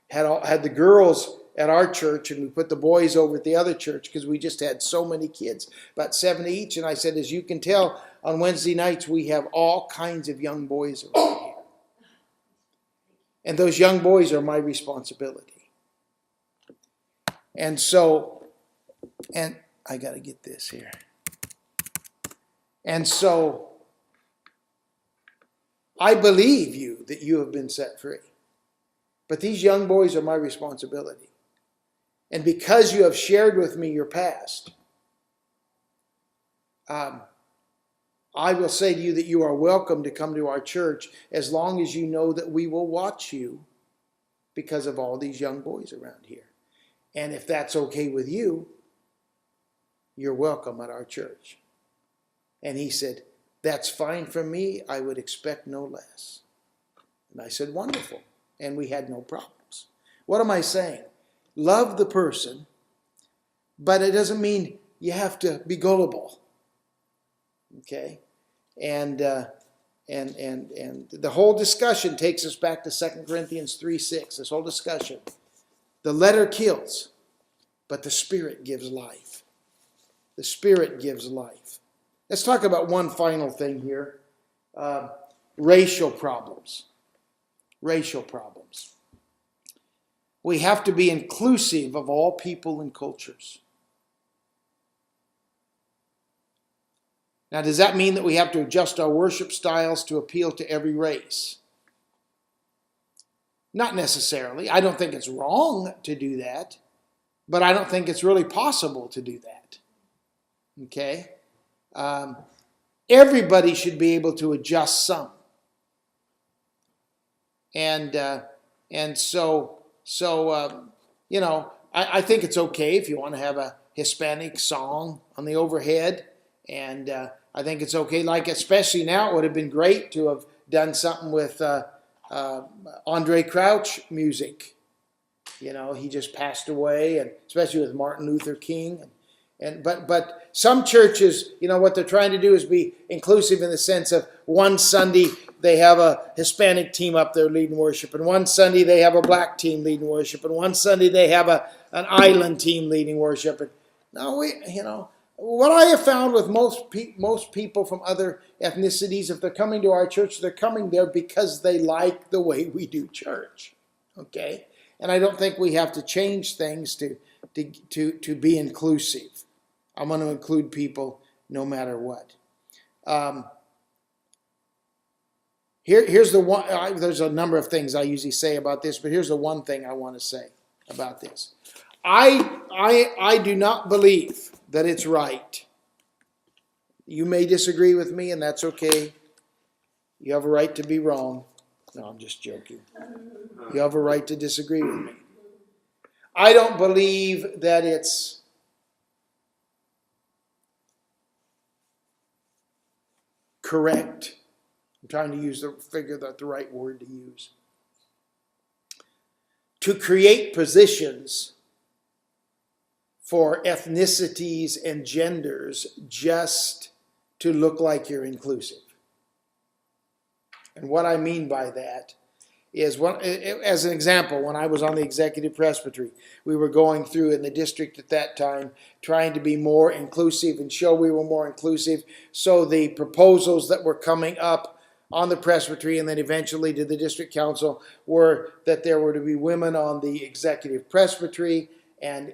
had the girls at our church, and we put the boys over at the other church because we just had so many kids, about 70 each. And I said, as you can tell, on Wednesday nights we have all kinds of young boys around here. And those young boys are my responsibility. And so, and I got to get this here. And so, I believe you that you have been set free. But these young boys are my responsibility. And because you have shared with me your past, I will say to you that you are welcome to come to our church as long as you know that we will watch you because of all these young boys around here. And if that's okay with you, you're welcome at our church. And he said, that's fine for me. I would expect no less. And I said, wonderful. And we had no problems. What am I saying? Love the person, but it doesn't mean you have to be gullible. Okay? And the whole discussion takes us back to 2 Corinthians 3:6. This whole discussion. The letter kills, but the Spirit gives life. The Spirit gives life. Let's talk about one final thing here. Racial problems. Racial problems. We have to be inclusive of all people and cultures. Now, does that mean that we have to adjust our worship styles to appeal to every race? Not necessarily. I don't think it's wrong to do that, but I don't think it's really possible to do that. Okay? Everybody should be able to adjust some. And so I think it's okay if you want to have a Hispanic song on the overhead. And I think it's okay, like especially now, it would have been great to have done something with Andre Crouch music. You know, he just passed away, and especially with Martin Luther King. But some churches, you know, what they're trying to do is be inclusive in the sense of one Sunday they have a Hispanic team up there leading worship, and one Sunday they have a black team leading worship, and one Sunday they have an island team leading worship. And no, what I have found with most people from other ethnicities, if they're coming to our church, they're coming there because they like the way we do church. Okay? And I don't think we have to change things to be inclusive. I'm going to include people no matter what. Here's the one. There's a number of things I usually say about this, but here's the one thing I want to say about this. I do not believe that it's right. You may disagree with me, and that's okay. You have a right to be wrong. No, I'm just joking. You have a right to disagree with me. I don't believe that it's correct. I'm trying to figure out the right word to use. To create positions for ethnicities and genders just to look like you're inclusive. And what I mean by that is, as an example, when I was on the executive presbytery, we were going through in the district at that time trying to be more inclusive and show we were more inclusive. So the proposals that were coming up on the presbytery and then eventually to the district council were that there were to be women on the executive presbytery and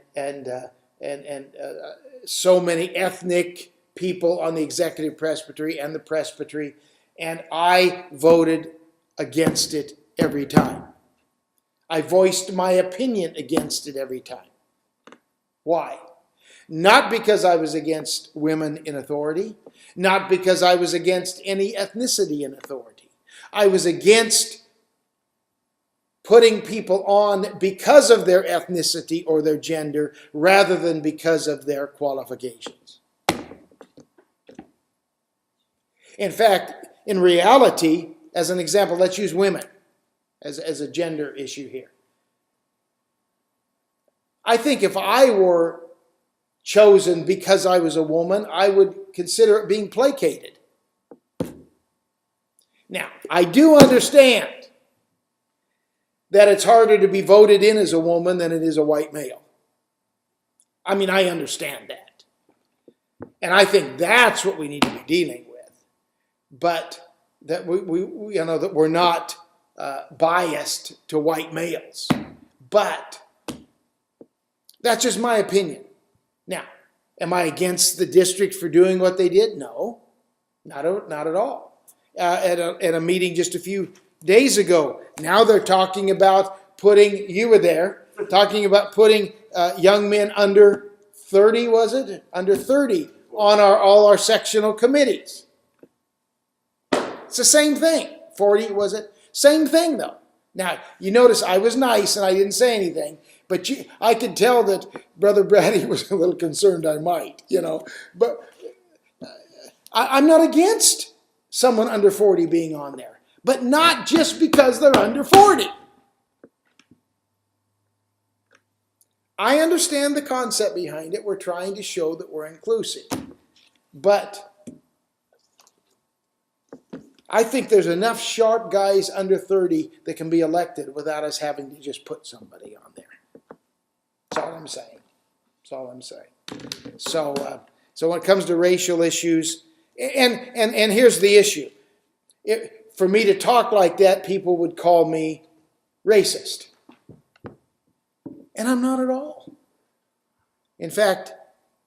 so many ethnic people on the executive presbytery and the presbytery. And I voted against it every time. I voiced my opinion against it every time. Why? Not because I was against women in authority, not because I was against any ethnicity in authority. I was against putting people on because of their ethnicity or their gender rather than because of their qualifications. In fact, in reality, as an example, let's use women as a gender issue here. I think if I were chosen because I was a woman, I would consider it being placated. Now, I do understand that it's harder to be voted in as a woman than it is a white male. I mean, I understand that. And I think that's what we need to be dealing with. But that we you know, that we're not biased to white males. But that's just my opinion. Now, am I against the district for doing what they did? No, not at all. At a meeting just a few days ago, now they're talking about putting, you were there, talking about putting young men under 30, was it? Under 30 on all our sectional committees. It's the same thing. 40, was it? Same thing, though. Now, you notice I was nice and I didn't say anything, but I could tell that Brother Brady was a little concerned I might, you know. But I'm not against someone under 40 being on there, but not just because they're under 40. I understand the concept behind it. We're trying to show that we're inclusive. But I think there's enough sharp guys under 30 that can be elected without us having to just put somebody on there. That's all I'm saying. That's all I'm saying. So when it comes to racial issues, and here's the issue. For me to talk like that, people would call me racist. And I'm not at all. In fact,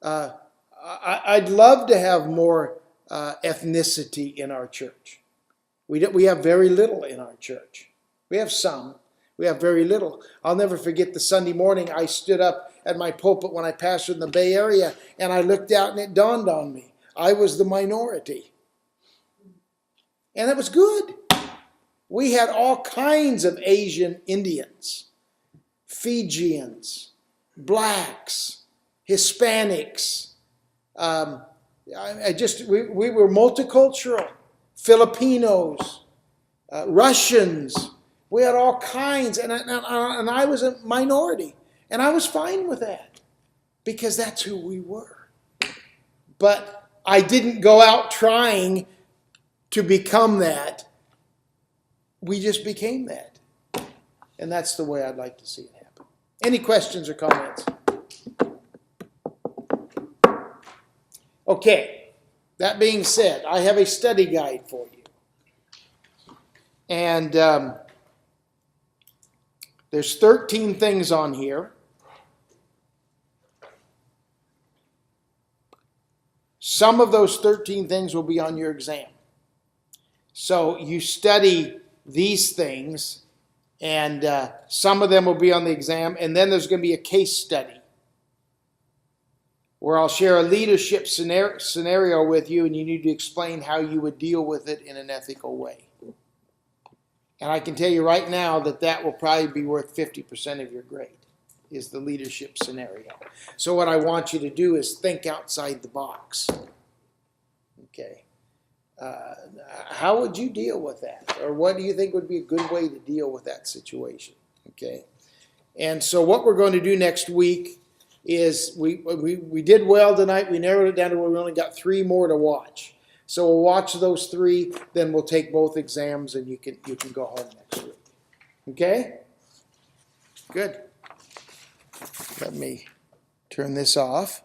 I'd love to have more ethnicity in our church. We have very little in our church. We have some. We have very little. I'll never forget the Sunday morning I stood up at my pulpit when I pastored in the Bay Area, and I looked out and it dawned on me. I was the minority. And it was good. We had all kinds of Asian Indians, Fijians, blacks, Hispanics. We were multicultural. Filipinos, Russians. We had all kinds, and I was a minority, and I was fine with that because that's who we were. But I didn't go out trying to become that. We just became that, and that's the way I'd like to see it happen. Any questions or comments? Okay. That being said, I have a study guide for you. And there's 13 things on here. Some of those 13 things will be on your exam. So you study these things, and some of them will be on the exam, and then there's going to be a case study where I'll share a leadership scenario with you, and you need to explain how you would deal with it in an ethical way. And I can tell you right now that will probably be worth 50% of your grade, is the leadership scenario. So what I want you to do is think outside the box. Okay. How would you deal with that? Or what do you think would be a good way to deal with that situation? Okay. And so what we're going to do next week is we did well tonight. We narrowed it down to where we only got 3 more to watch. So we'll watch those 3, then we'll take both exams, and you can go home next week. Okay? Good. Let me turn this off.